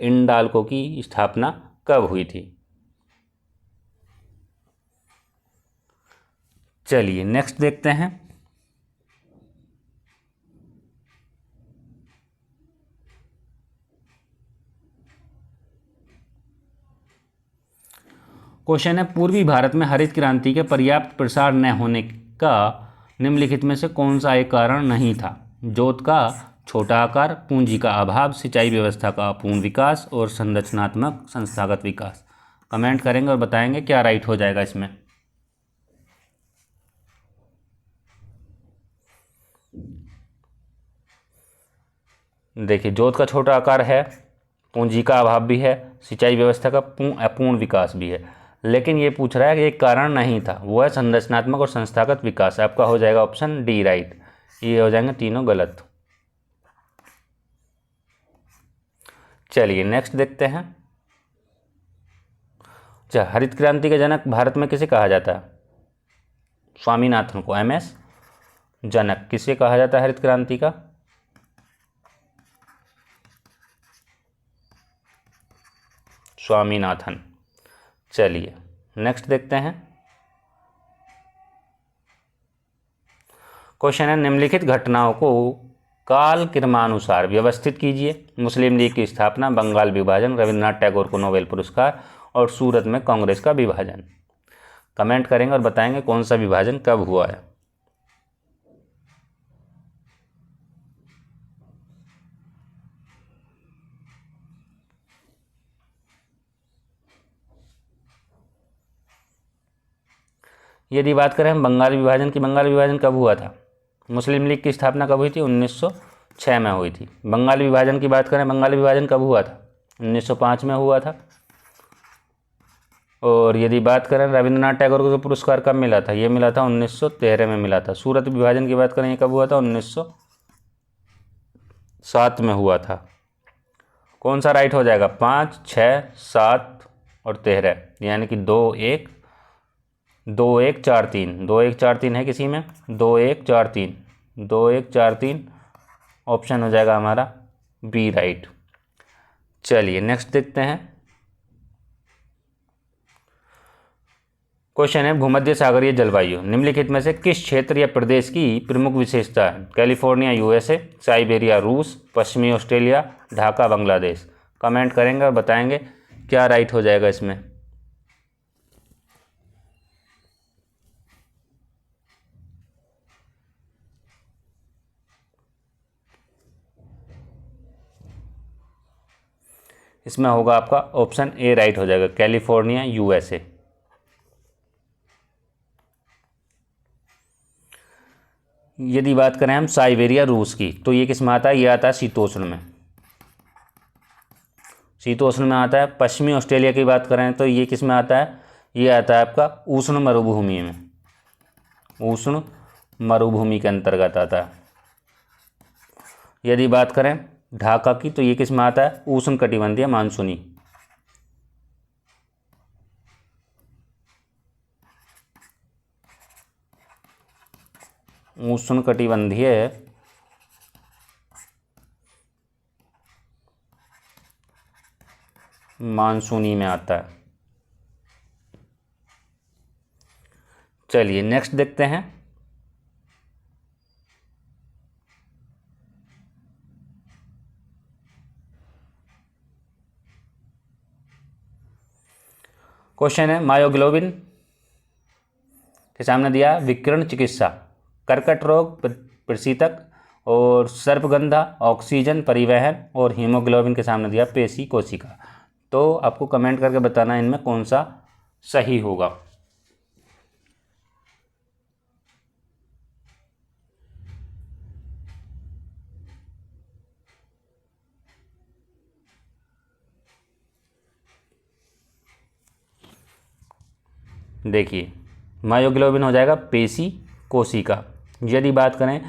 इंडाल्को की स्थापना कब हुई थी। चलिए नेक्स्ट देखते हैं। क्वेश्चन है, पूर्वी भारत में हरित क्रांति के पर्याप्त प्रसार न होने का निम्नलिखित में से कौन सा एक कारण नहीं था। जोत का छोटा आकार, पूंजी का अभाव, सिंचाई व्यवस्था का अपूर्ण विकास और संरचनात्मक संस्थागत विकास। कमेंट करेंगे और बताएंगे क्या राइट हो जाएगा इसमें। देखिए जोत का छोटा आकार है, पूंजी का अभाव भी है, सिंचाई व्यवस्था का अपूर्ण विकास भी है, लेकिन ये पूछ रहा है कि एक कारण नहीं था, वो है संरचनात्मक और संस्थागत विकास। आपका हो जाएगा ऑप्शन डी राइट। ये हो जाएंगे तीनों गलत। चलिए नेक्स्ट देखते हैं। अच्छा, हरित क्रांति के जनक भारत में किसे कहा जाता है, स्वामीनाथन को। MS जनक किसे कहा जाता है हरित क्रांति का, स्वामीनाथन। चलिए नेक्स्ट देखते हैं। क्वेश्चन है, निम्नलिखित घटनाओं को काल क्रमानुसार व्यवस्थित कीजिए। मुस्लिम लीग की स्थापना, बंगाल विभाजन, रविन्द्रनाथ टैगोर को नोबेल पुरस्कार और सूरत में कांग्रेस का विभाजन। कमेंट करेंगे और बताएंगे कौन सा विभाजन कब हुआ है। यदि बात करें हम बंगाल विभाजन कब हुआ था, मुस्लिम लीग की स्थापना कब हुई थी, 1906 में हुई थी। बंगाल विभाजन की बात करें, बंगाल विभाजन कब हुआ था, 1905 में हुआ था। और यदि बात करें रविन्द्रनाथ टैगोर को पुरस्कार कब मिला था, ये मिला था 1913 में मिला था। सूरत विभाजन की बात करें, ये कब हुआ था, 1907 में हुआ था। कौन सा राइट हो जाएगा, 5, 6, 7 और 13, यानी कि 2, 1, 2, 1, 4, 3, 2, 1, 4, 3 है किसी में, 2, 1, 4, 3, 2, 1, 4, 3, ऑप्शन हो जाएगा हमारा बी राइट। चलिए नेक्स्ट देखते हैं। क्वेश्चन है, भूमध्य सागरीय जलवायु निम्नलिखित में से किस क्षेत्र या प्रदेश की प्रमुख विशेषता है। कैलिफोर्निया USA, साइबेरिया रूस, पश्चिमी ऑस्ट्रेलिया, ढाका बांग्लादेश। कमेंट करेंगे और बताएंगे क्या राइट हो जाएगा इसमें। इसमें होगा आपका ऑप्शन ए राइट हो जाएगा, कैलिफोर्निया USA। यदि बात करें हम साइबेरिया रूस की, तो ये किस में आता है, ये आता है शीतोष्ण में, शीतोष्ण में आता है। पश्चिमी ऑस्ट्रेलिया की बात करें तो ये किस में आता है, ये आता है आपका उष्ण मरुभूमि में, उष्ण मरुभूमि के अंतर्गत आता है। यदि बात करें ढाका की, तो ये किस में आता है, उष्ण कटिबंधीय मानसूनी। उष्ण कटिबंधीय मानसूनी में आता है। चलिए नेक्स्ट देखते हैं। क्वेश्चन है, मायोग्लोबिन के सामने दिया विकिरण चिकित्सा, कर्कट रोग प्रशीतक और सर्पगंधा, ऑक्सीजन परिवहन और हीमोग्लोबिन के सामने दिया पेशी कोशिका। तो आपको कमेंट करके बताना इनमें कौन सा सही होगा। देखिए मायोग्लोबिन हो जाएगा पेशी कोशिका। यदि बात करें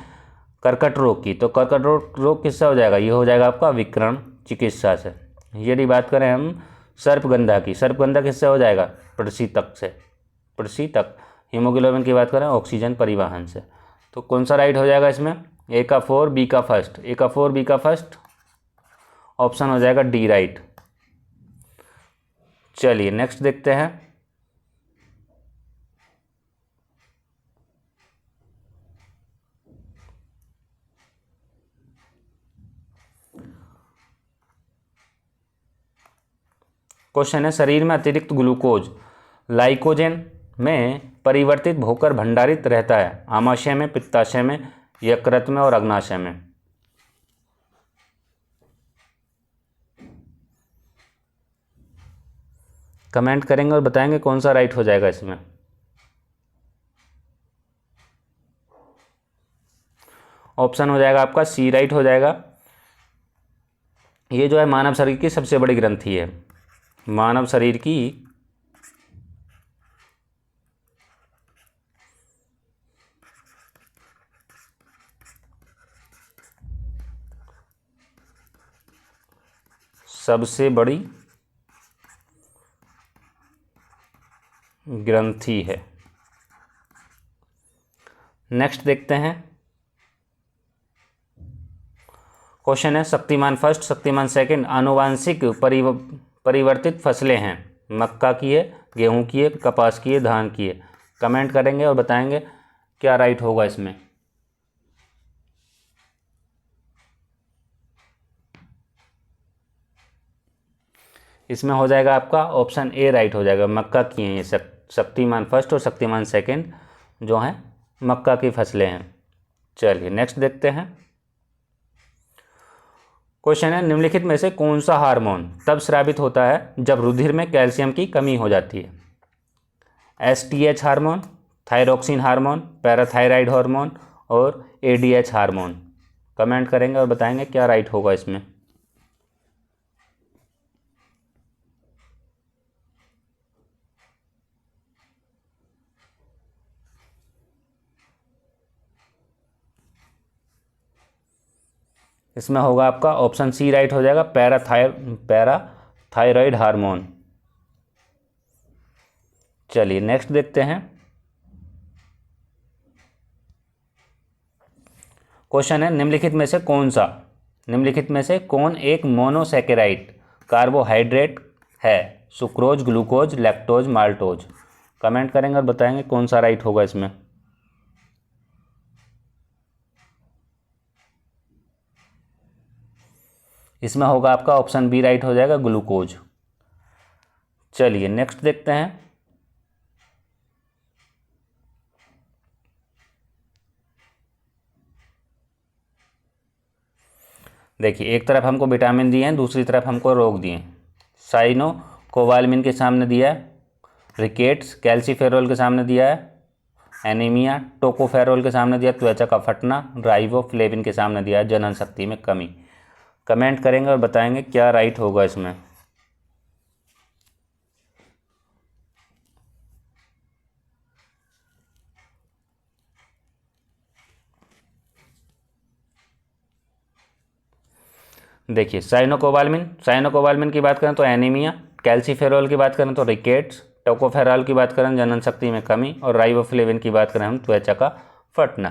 कर्कट रोग की तो कर्कट रोग किससे हो जाएगा, ये हो जाएगा आपका विकिरण चिकित्सा से। यदि बात करें हम सर्पगंधा की, सर्पगंधा किससे हो जाएगा, प्रशीतक से, प्रशीतक। हीमोग्लोबिन की बात करें ऑक्सीजन परिवहन से। तो कौन सा राइट हो जाएगा इसमें, ए का 4 बी का फर्स्ट, ए का 4 बी का फर्स्ट, ऑप्शन हो जाएगा डी राइट। चलिए नेक्स्ट देखते हैं। क्वेश्चन है शरीर में अतिरिक्त ग्लूकोज लाइकोजेन में परिवर्तित होकर भंडारित रहता है, आमाशय में, पित्ताशय में, यकृत में और अग्नाशय में। कमेंट करेंगे और बताएंगे कौन सा राइट हो जाएगा इसमें। ऑप्शन हो जाएगा आपका सी राइट हो जाएगा। ये जो है मानव शरीर की सबसे बड़ी ग्रंथि है, मानव शरीर की सबसे बड़ी ग्रंथि है। नेक्स्ट देखते हैं। क्वेश्चन है शक्तिमान फर्स्ट, शक्तिमान सेकंड आनुवांशिक परिवर्तित फसलें हैं, मक्का की है, गेहूं की है, कपास की है, धान की है। कमेंट करेंगे और बताएंगे क्या राइट होगा इसमें। इसमें हो जाएगा आपका ऑप्शन ए राइट हो जाएगा, मक्का की हैं ये शक्तिमान फर्स्ट और शक्तिमान सेकंड जो हैं मक्का की फसलें हैं। चलिए नेक्स्ट देखते हैं। क्वेश्चन है निम्नलिखित में से कौन सा हार्मोन तब स्रावित होता है जब रुधिर में कैल्शियम की कमी हो जाती है, STH hormone, thyroxine hormone, parathyroid hormone और एडीएच हार्मोन। कमेंट करेंगे और बताएंगे क्या राइट होगा इसमें। इसमें होगा आपका ऑप्शन सी राइट हो जाएगा, पैराथायराइड हार्मोन। चलिए नेक्स्ट देखते हैं। क्वेश्चन है निम्नलिखित में से कौन एक मोनोसैकेराइड कार्बोहाइड्रेट है, sucrose, glucose, lactose, maltose. Comment करेंगे और बताएंगे कौन सा राइट होगा इसमें। इसमें होगा आपका ऑप्शन बी राइट हो जाएगा, ग्लूकोज। चलिए नेक्स्ट देखते हैं। देखिए एक तरफ हमको विटामिन दिए हैं, दूसरी तरफ हमको रोग दिए हैं। साइनो कोबालमिन के सामने दिया है, रिकेट्स कैल्सीफेरोल के सामने दिया है, एनीमिया टोकोफेरोल के सामने दिया, त्वचा का फटना राइबोफ्लेविन के सामने दिया है, जनन शक्ति में कमी। कमेंट करेंगे और बताएंगे क्या राइट होगा इसमें। देखिए साइनोकोबालमिन की बात करें तो एनीमिया, कैल्सीफेरोल की बात करें तो रिकेट्स, टोकोफेरॉल की बात करें जनन शक्ति में कमी और राइबोफ्लेविन की बात करें हम त्वचा का फटना।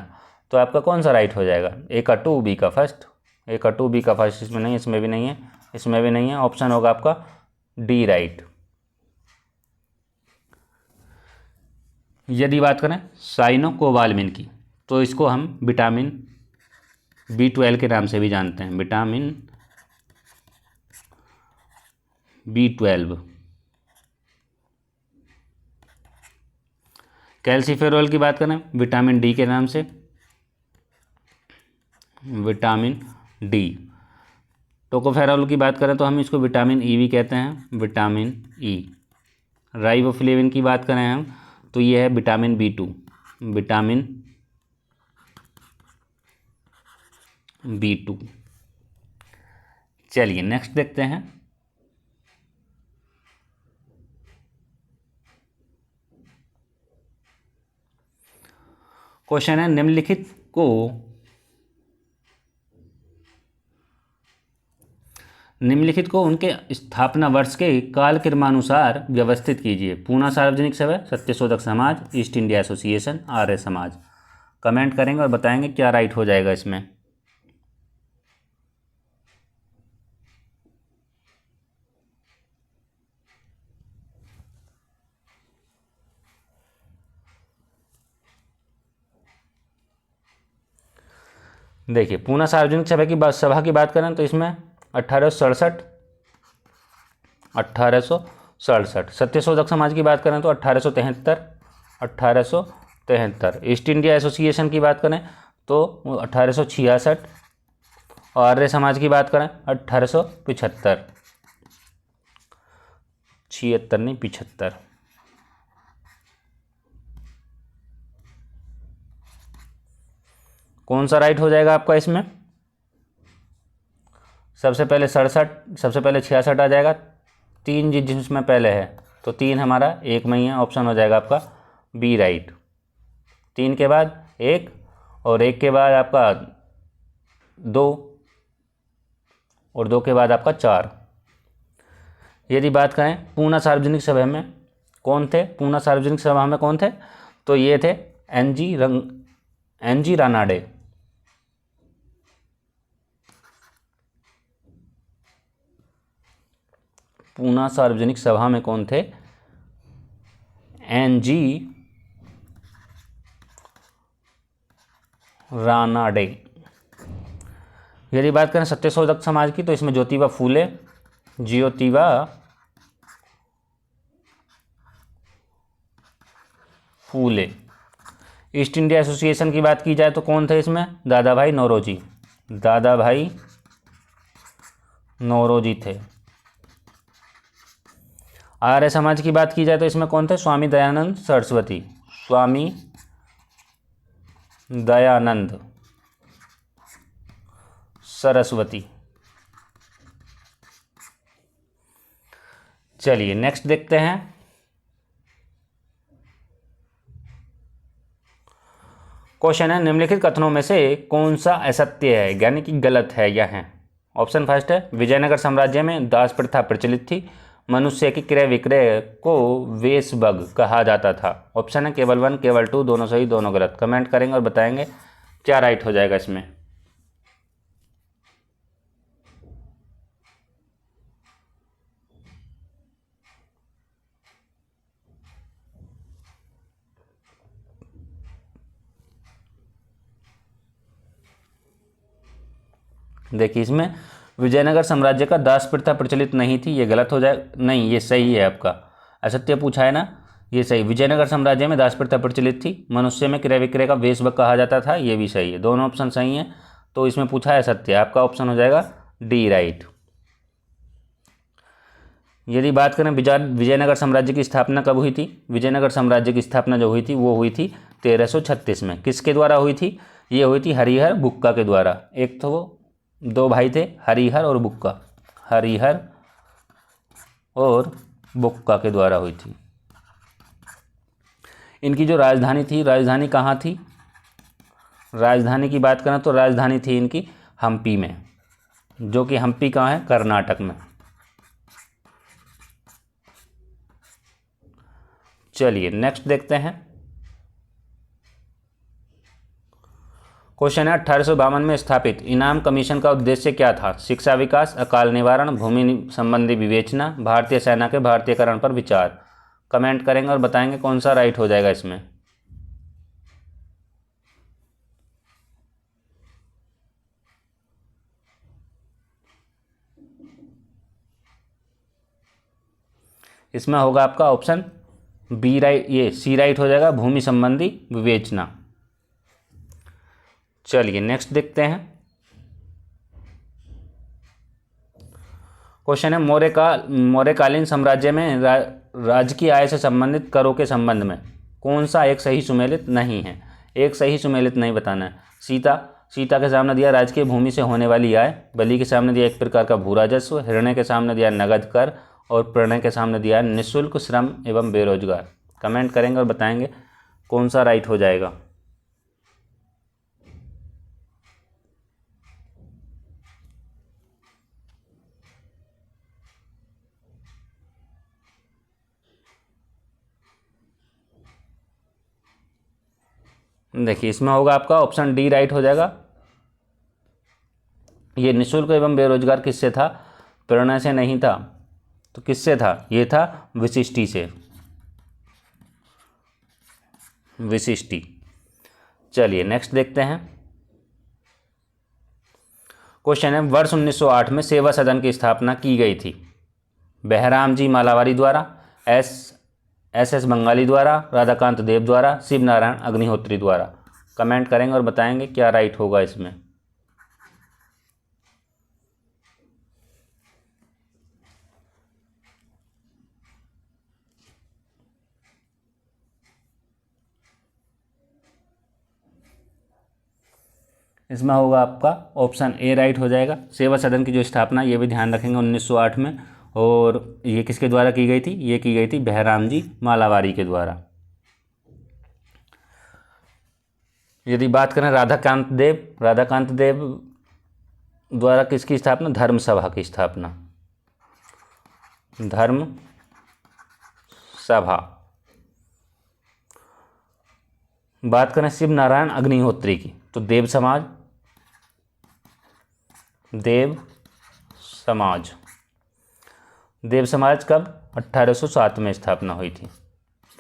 तो आपका कौन सा राइट हो जाएगा, ए का 2 बी का फर्स्ट, ए का 2 बी का फर्स्ट। इसमें नहीं, इसमें भी नहीं है, इसमें भी नहीं है। ऑप्शन होगा आपका डी राइट। यदि बात करें साइनोकोबालमिन की तो इसको हम विटामिन B12 के नाम से भी जानते हैं, विटामिन B12। कैल्सीफेरोल की बात करें विटामिन डी के नाम से, विटामिन डी। टोकोफेरॉल की बात करें तो हम इसको विटामिन ई भी कहते हैं, विटामिन ई। राइबोफ्लेविन की बात करें हम तो ये है विटामिन B2, विटामिन B2। चलिए नेक्स्ट देखते हैं। क्वेश्चन है निम्नलिखित को उनके स्थापना वर्ष के काल क्रमानुसार व्यवस्थित कीजिए। पूना सार्वजनिक सभा, Satyashodhak Samaj, east India association, Arya Samaj. Comment करेंगे और बताएंगे क्या राइट हो जाएगा इसमें। देखिए, पूना सार्वजनिक सभा की बात करें तो इसमें 1867, सत्यशोधक समाज की बात करें तो 1873, ईस्ट इंडिया एसोसिएशन की बात करें तो 1866, और आर्य समाज की बात करें 1875, 76 नहीं 75। कौन सा राइट हो जाएगा आपका इसमें? सबसे पहले 66 आ जाएगा, 3 जिसमें पहले है तो 3 हमारा 1 में ही है, ऑप्शन हो जाएगा आपका बी राइट। 3 के बाद 1 और 1 के बाद आपका 2 और 2 के बाद आपका 4। यदि बात करें पूना सार्वजनिक सभा में कौन थे, पूना सार्वजनिक सभा में कौन थे, तो ये थे एन जी रानाडे। पूना सार्वजनिक सभा में कौन थे? N G Ranade. यदि बात करें सत्यशोधक समाज की तो इसमें Jyotiba Phule. East India Association की बात की जाए तो कौन थे इसमें? दादाभाई नौरोजी थे। आर्य समाज की बात की जाए तो इसमें कौन थे? स्वामी दयानंद सरस्वती। चलिए नेक्स्ट देखते हैं। क्वेश्चन है निम्नलिखित कथनों में से कौन सा असत्य है, यानी कि गलत है या है। ऑप्शन फर्स्ट है, विजयनगर साम्राज्य में दास प्रथा प्रचलित थी, मनुष्य के क्रय विक्रय को वेशभग कहा जाता था। ऑप्शन है केवल 1, केवल 2, दोनों सही दोनों गलत। कमेंट करेंगे और बताएंगे क्या राइट हो जाएगा इसमें। देखिए, इसमें विजयनगर साम्राज्य का दास प्रथा प्रचलित नहीं थी, ये गलत हो जाए, नहीं ये सही है आपका। असत्य पूछा है ना, ये सही। विजयनगर साम्राज्य में दास प्रथा प्रचलित थी, मनुष्य में क्रय विक्रय का वेशभग कहा जाता था, ये भी सही है। दोनों ऑप्शन सही हैं, तो इसमें पूछा है असत्य, आपका ऑप्शन हो जाएगा डी राइट। यदि बात करें विजयनगर साम्राज्य की स्थापना कब हुई थी? विजयनगर साम्राज्य की स्थापना जो हुई थी वो हुई थी 1336 में। किसके द्वारा हुई थी? ये हुई थी हरिहर बुक्का के द्वारा। एक तो वो 2 भाई थे, हरिहर और बुक्का के द्वारा हुई थी। इनकी जो राजधानी थी, राजधानी कहाँ थी? राजधानी की बात करें तो राजधानी थी इनकी हम्पी में, जो कि हम्पी कहाँ है? कर्नाटक में। चलिए नेक्स्ट देखते हैं। क्वेश्चन है 1852 में स्थापित इनाम कमीशन का उद्देश्य क्या था? शिक्षा विकास, अकाल निवारण, भूमि संबंधी विवेचना, भारतीय सेना के भारतीयकरण पर विचार। कमेंट करेंगे और बताएंगे कौन सा राइट हो जाएगा इसमें। इसमें होगा आपका ऑप्शन बी राइट, ये सी राइट हो जाएगा, भूमि संबंधी विवेचना। चलिए नेक्स्ट देखते हैं। क्वेश्चन है मौर्यकालीन साम्राज्य में राजकीय आय से संबंधित करों के संबंध में कौन सा एक सही सुमेलित नहीं है? एक सही सुमेलित नहीं बताना है। सीता के सामने दिया राजकीय भूमि से होने वाली आय, बलि के सामने दिया एक प्रकार का भू राजस्व, हिरण्य के सामने दिया नगद कर, और प्रणय के सामने दिया निःशुल्क श्रम एवं बेरोजगार। कमेंट करेंगे और बताएंगे कौन सा राइट हो जाएगा। देखिए इसमें होगा आपका ऑप्शन डी राइट हो जाएगा। ये निःशुल्क एवं बेरोजगार किससे था? प्रेरणा से नहीं था, तो किससे था? ये था विशिष्टि से, विशिष्टि। चलिए नेक्स्ट देखते हैं। क्वेश्चन है, वर्ष 1908 में सेवा सदन की स्थापना की गई थी। बहराम जी मालावारी द्वारा, एस बंगाली द्वारा, राधाकांत देव द्वारा, शिव नारायण अग्निहोत्री द्वारा। कमेंट करेंगे और बताएंगे क्या राइट होगा इसमें। इसमें होगा आपका ऑप्शन ए राइट हो जाएगा। सेवा सदन की जो स्थापना, ये भी ध्यान रखेंगे, 1908 में। और ये किसके द्वारा की गई थी? ये की गई थी बहराम जी मालावारी के द्वारा। यदि बात करें राधाकांत देव द्वारा किसकी स्थापना? धर्म सभा की स्थापना, धर्म सभा। बात करें शिव नारायण अग्निहोत्री की, तो देव समाज कब? 1807 में स्थापना हुई थी।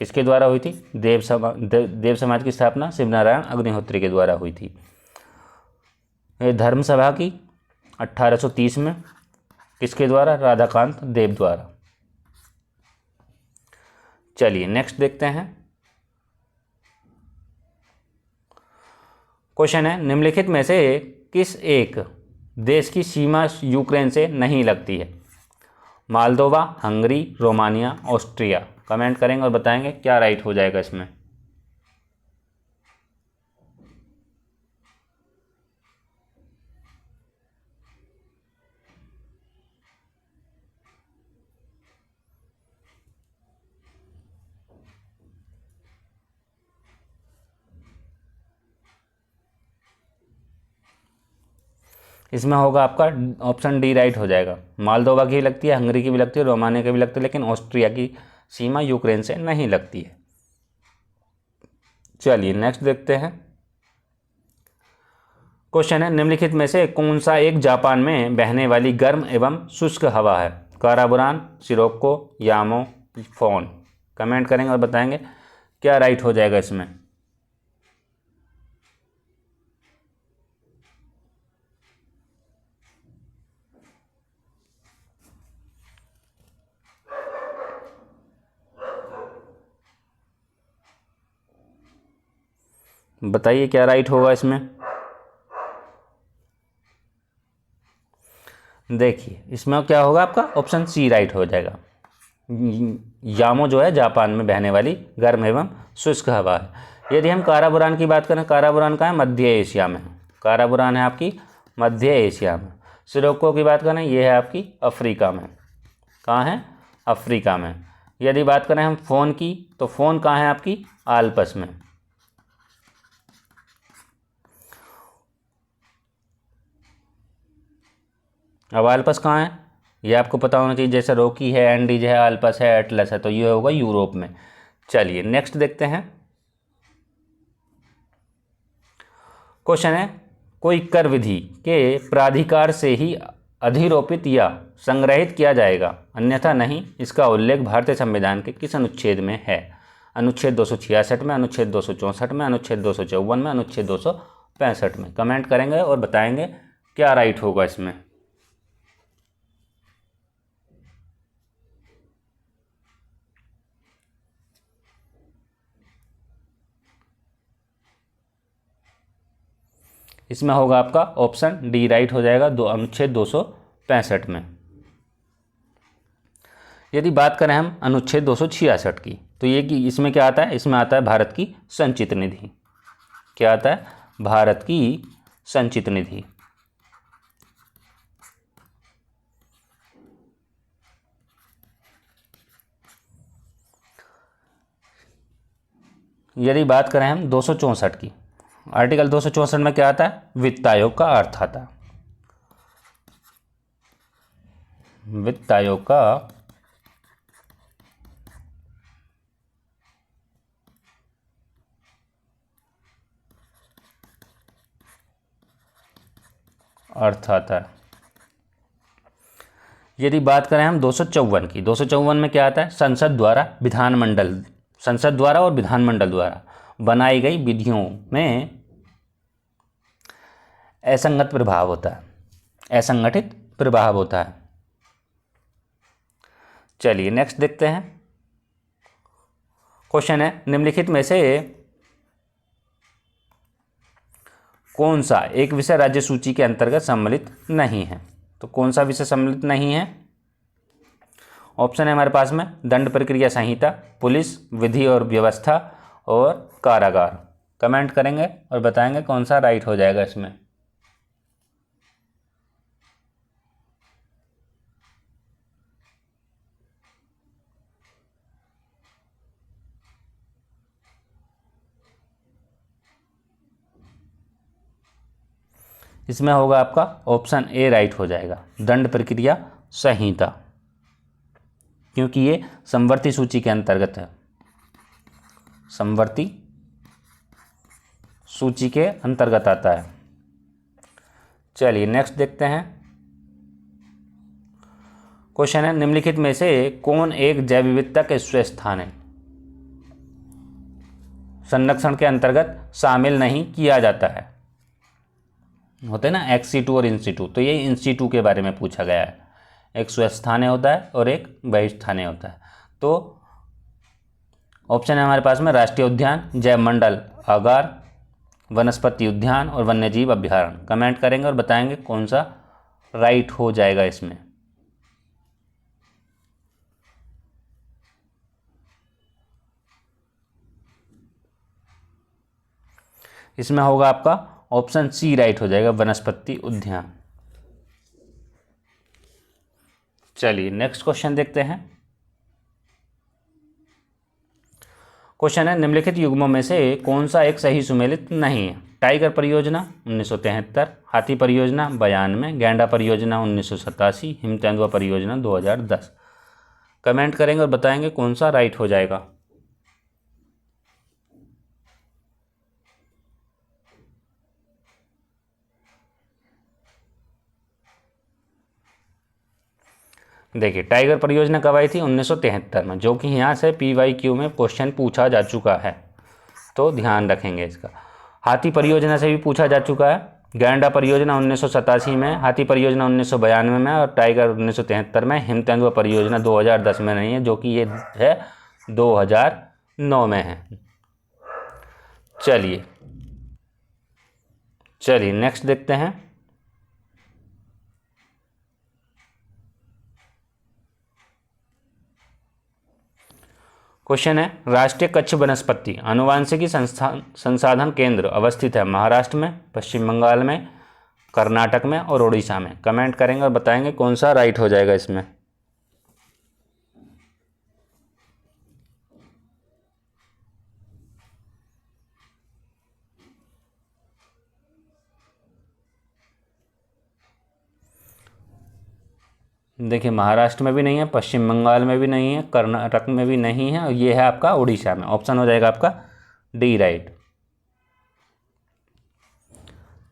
किसके द्वारा हुई थी? देव समाज की स्थापना शिव नारायण अग्निहोत्री के द्वारा हुई थी। धर्म सभा की 1830 में, किसके द्वारा? राधाकांत देव द्वारा। चलिए नेक्स्ट देखते हैं। क्वेश्चन है, निम्नलिखित में से किस एक देश की सीमा यूक्रेन से नहीं लगती है? Moldova, Hungary, Romania, Austria. Comment करेंगे और बताएंगे क्या राइट हो जाएगा इसमें। इसमें होगा आपका ऑप्शन डी राइट हो जाएगा। मालदोवा की लगती है, हंगरी की भी लगती है, रोमानिया की भी लगती है, लेकिन ऑस्ट्रिया की सीमा यूक्रेन से नहीं लगती है। चलिए नेक्स्ट देखते हैं। क्वेश्चन है, निम्नलिखित में से कौन सा एक जापान में बहने वाली गर्म एवं शुष्क हवा है? काराबुरान, सिरोक्को, यामो, फोन। कमेंट करेंगे और बताएंगे क्या राइट हो जाएगा इसमें। बताइए क्या राइट होगा इसमें। देखिए इसमें क्या होगा आपका ऑप्शन सी राइट हो जाएगा। यामो जो है जापान में बहने वाली गर्म एवं शुष्क हवा है। यदि हम काराबुरान की बात करें, काराबुरान कहाँ है? मध्य एशिया में। काराबुरान है आपकी मध्य एशिया में। सिरोक्को की बात करें, ये है आपकी अफ्रीका में। कहाँ है? अफ्रीका में। यदि बात करें हम फ़ोन की, तो फ़ोन कहाँ है आपकी? आल्पस में। अब आल्पस कहाँ है ये आपको पता होना चाहिए। जैसे रॉकी है, एंडीज है, आल्पस है, एटलस है, तो ये होगा यूरोप में। चलिए नेक्स्ट देखते हैं। क्वेश्चन है, कोई कर विधि के प्राधिकार से ही अधिरोपित या संग्रहित किया जाएगा, अन्यथा नहीं। इसका उल्लेख भारतीय संविधान के किस अनुच्छेद में है? अनुच्छेद 266 में, अनुच्छेद 264 में, अनुच्छेद 254 में, अनुच्छेद 265 में। कमेंट करेंगे और बताएंगे क्या राइट होगा इसमें। इसमें होगा आपका ऑप्शन डी राइट हो जाएगा, अनुच्छेद 265 में। यदि बात करें हम अनुच्छेद 266 की, तो ये कि इसमें क्या आता है? इसमें आता है भारत की संचित निधि। क्या आता है? भारत की संचित निधि। यदि बात करें हम 264 की, आर्टिकल 264 में क्या आता है? वित्त आयोग का अर्थ आता है। वित्त आयोग का अर्थ आता है। यदि बात करें हम 254 की, 254 में क्या आता है? संसद द्वारा और विधानमंडल द्वारा बनाई गई विधियों में असंगठित प्रभाव होता है। चलिए नेक्स्ट देखते हैं। क्वेश्चन है, निम्नलिखित में से कौन सा एक विषय राज्य सूची के अंतर्गत सम्मिलित नहीं है? तो कौन सा विषय सम्मिलित नहीं है? ऑप्शन है हमारे पास में दंड प्रक्रिया संहिता, पुलिस, विधि और व्यवस्था और कारागार। कमेंट करेंगे और बताएंगे कौन सा राइट हो जाएगा इसमें। इसमें होगा आपका ऑप्शन ए राइट हो जाएगा, दंड प्रक्रिया संहिता, क्योंकि ये समवर्ती सूची के अंतर्गत है, समवर्ती सूची के अंतर्गत आता है। चलिए नेक्स्ट देखते हैं। क्वेश्चन है, निम्नलिखित में से कौन एक जैव विविधता के स्वस्थान है संरक्षण के अंतर्गत शामिल नहीं किया जाता है? होते हैं ना एक्स सीटू और इन सीटू, तो ये इन सीटू के बारे में पूछा गया है। एक स्वस्थानीय होता है और एक बहिस्थानीय होता है। तो ऑप्शन है हमारे पास में राष्ट्रीय उद्यान, जैव मंडल आगार, वनस्पति उद्यान और वन्यजीव अभ्यारण्य। कमेंट करेंगे और बताएंगे कौन सा राइट हो जाएगा इसमें। इसमें होगा आपका ऑप्शन सी राइट हो जाएगा, वनस्पति उद्यान। चलिए नेक्स्ट क्वेश्चन देखते हैं। क्वेश्चन है, निम्नलिखित युग्मों में से कौन सा एक सही सुमेलित नहीं है? टाइगर परियोजना 1973, हाथी परियोजना 92, गैंडा परियोजना 1987, हिम तेंदुआ परियोजना 2010। कमेंट करेंगे और बताएंगे कौन सा राइट हो जाएगा। देखिए टाइगर परियोजना कब आई थी? 1973 में, जो कि यहाँ से PYQ में क्वेश्चन पूछा जा चुका है, तो ध्यान रखेंगे इसका। हाथी परियोजना से भी पूछा जा चुका है, गैंडा परियोजना 1987 में, हाथी परियोजना 1992 में और टाइगर 1973 में। हिम तेंदुआ परियोजना 2010 में नहीं है, जो कि ये है 2009 में है। चलिए नेक्स्ट देखते हैं। क्वेश्चन है, राष्ट्रीय कच्छ वनस्पति आनुवांशिकी संसाधन केंद्र अवस्थित है महाराष्ट्र में, पश्चिम बंगाल में, कर्नाटक में और उड़ीसा में। कमेंट करेंगे और बताएंगे कौन सा राइट हो जाएगा इसमें। देखिए महाराष्ट्र में भी नहीं है, पश्चिम बंगाल में भी नहीं है, कर्नाटक में भी नहीं है और ये है आपका उड़ीसा में। ऑप्शन हो जाएगा आपका डी राइट।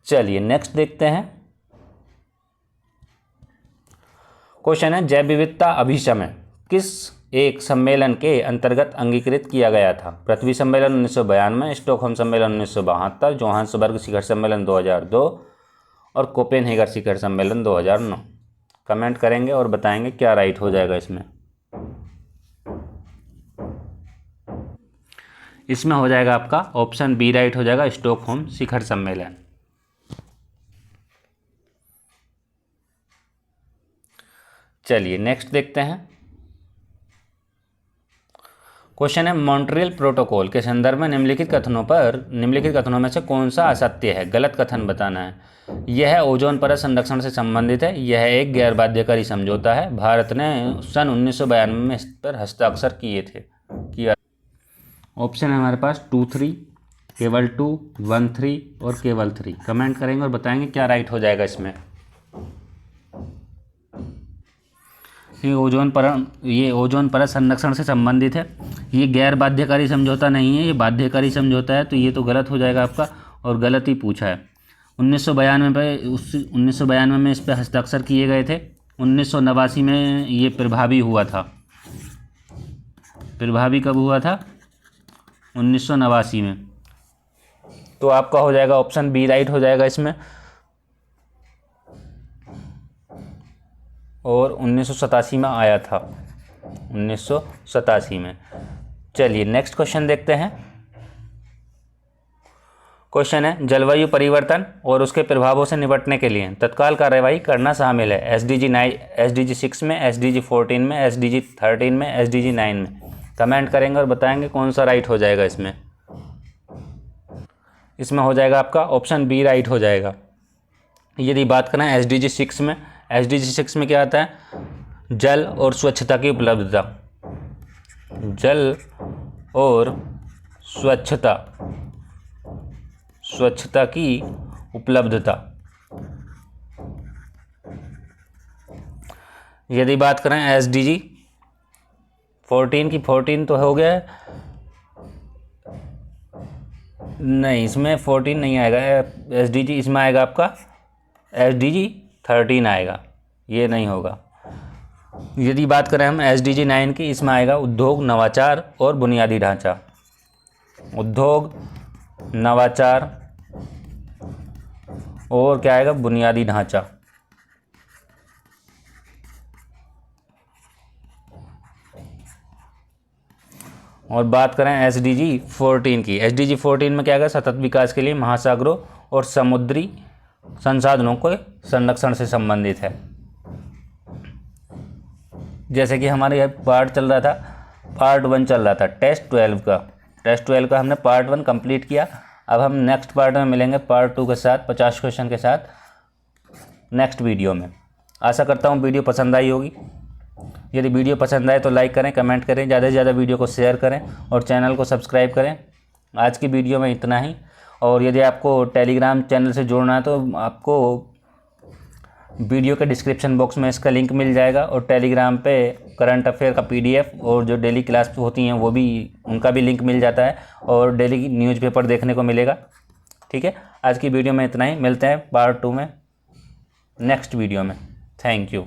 चलिए नेक्स्ट देखते हैं। क्वेश्चन है, जैव विविधता अभिसमय किस एक सम्मेलन के अंतर्गत अंगीकृत किया गया था? पृथ्वी सम्मेलन 1992, स्टॉकहोम सम्मेलन 1972, जोहान्सबर्ग शिखर सम्मेलन 2002 और कोपेनहेगन शिखर सम्मेलन 2009। कमेंट करेंगे और बताएंगे क्या राइट हो जाएगा इसमें। इसमें हो जाएगा आपका ऑप्शन बी राइट हो जाएगा, स्टॉकहोम शिखर सम्मेलन। चलिए नेक्स्ट देखते हैं। क्वेश्चन है, मॉन्ट्रियल प्रोटोकॉल के संदर्भ में निम्नलिखित कथनों में से कौन सा असत्य है? गलत कथन बताना है। यह ओजोन परत संरक्षण से संबंधित है, यह एक गैर बाध्यकारी समझौता है, भारत ने सन 1992 में इस पर हस्ताक्षर किया। ऑप्शन है हमारे पास 2, 3, केवल 2, 1, 3 और केवल 3। कमेंट करेंगे और बताएंगे क्या राइट हो जाएगा इसमें। ये ओजोन परत संरक्षण से संबंधित है, ये गैर बाध्यकारी समझौता नहीं है, ये बाध्यकारी समझौता है, तो ये तो गलत हो जाएगा आपका और गलत ही पूछा है। 1992 में इस पर हस्ताक्षर किए गए थे। 1989 में ये प्रभावी हुआ था। प्रभावी कब हुआ था? 1989 में। तो आपका हो जाएगा ऑप्शन बी राइट हो जाएगा इसमें। और 1987 में आया था, 1987 में। चलिए नेक्स्ट क्वेश्चन देखते हैं। क्वेश्चन है, जलवायु परिवर्तन और उसके प्रभावों से निपटने के लिए तत्काल कार्रवाई करना शामिल है SDG 6 में, SDG 14 में, SDG 13 में, SDG 9 में। कमेंट करेंगे और बताएंगे कौन सा राइट हो जाएगा इसमें। इसमें हो जाएगा आपका ऑप्शन बी राइट हो जाएगा। यदि बात करें SDG 6 में, SDG 6 में क्या आता है? जल और स्वच्छता की उपलब्धता। जल और स्वच्छता की उपलब्धता। यदि बात करें SDG 14 की, 14 तो हो गया है, नहीं इसमें 14 नहीं आएगा SDG, इसमें आएगा आपका SDG 13 आएगा, ये नहीं होगा। यदि बात करें हम SDG 9 की, इसमें आएगा उद्योग, नवाचार और बुनियादी ढांचा। उद्योग, नवाचार और क्या आएगा? बुनियादी ढांचा। और बात करें SDG 14 की, SDG 14 में क्या आएगा? सतत विकास के लिए महासागरों और समुद्री संसाधनों के संरक्षण से संबंधित है। जैसे कि हमारे यहाँ पार्ट चल रहा था, पार्ट 1 चल रहा था टेस्ट 12 का। टेस्ट 12 का हमने पार्ट 1 कंप्लीट किया। अब हम नेक्स्ट पार्ट में मिलेंगे पार्ट 2 के साथ, 50 क्वेश्चन के साथ नेक्स्ट वीडियो में। आशा करता हूँ वीडियो पसंद आई होगी। यदि वीडियो पसंद आए तो लाइक करें, कमेंट करें, ज़्यादा से ज़्यादा वीडियो को शेयर करें और चैनल को सब्सक्राइब करें। आज की वीडियो में इतना ही। और यदि आपको टेलीग्राम चैनल से जुड़ना है तो आपको वीडियो के डिस्क्रिप्शन बॉक्स में इसका लिंक मिल जाएगा। और टेलीग्राम पे करंट अफेयर का PDF और जो डेली क्लास होती हैं वो भी, उनका भी लिंक मिल जाता है। और डेली न्यूज़पेपर देखने को मिलेगा। ठीक है, आज की वीडियो में इतना ही। मिलते हैं पार्ट 2 में नेक्स्ट वीडियो में। Thank you.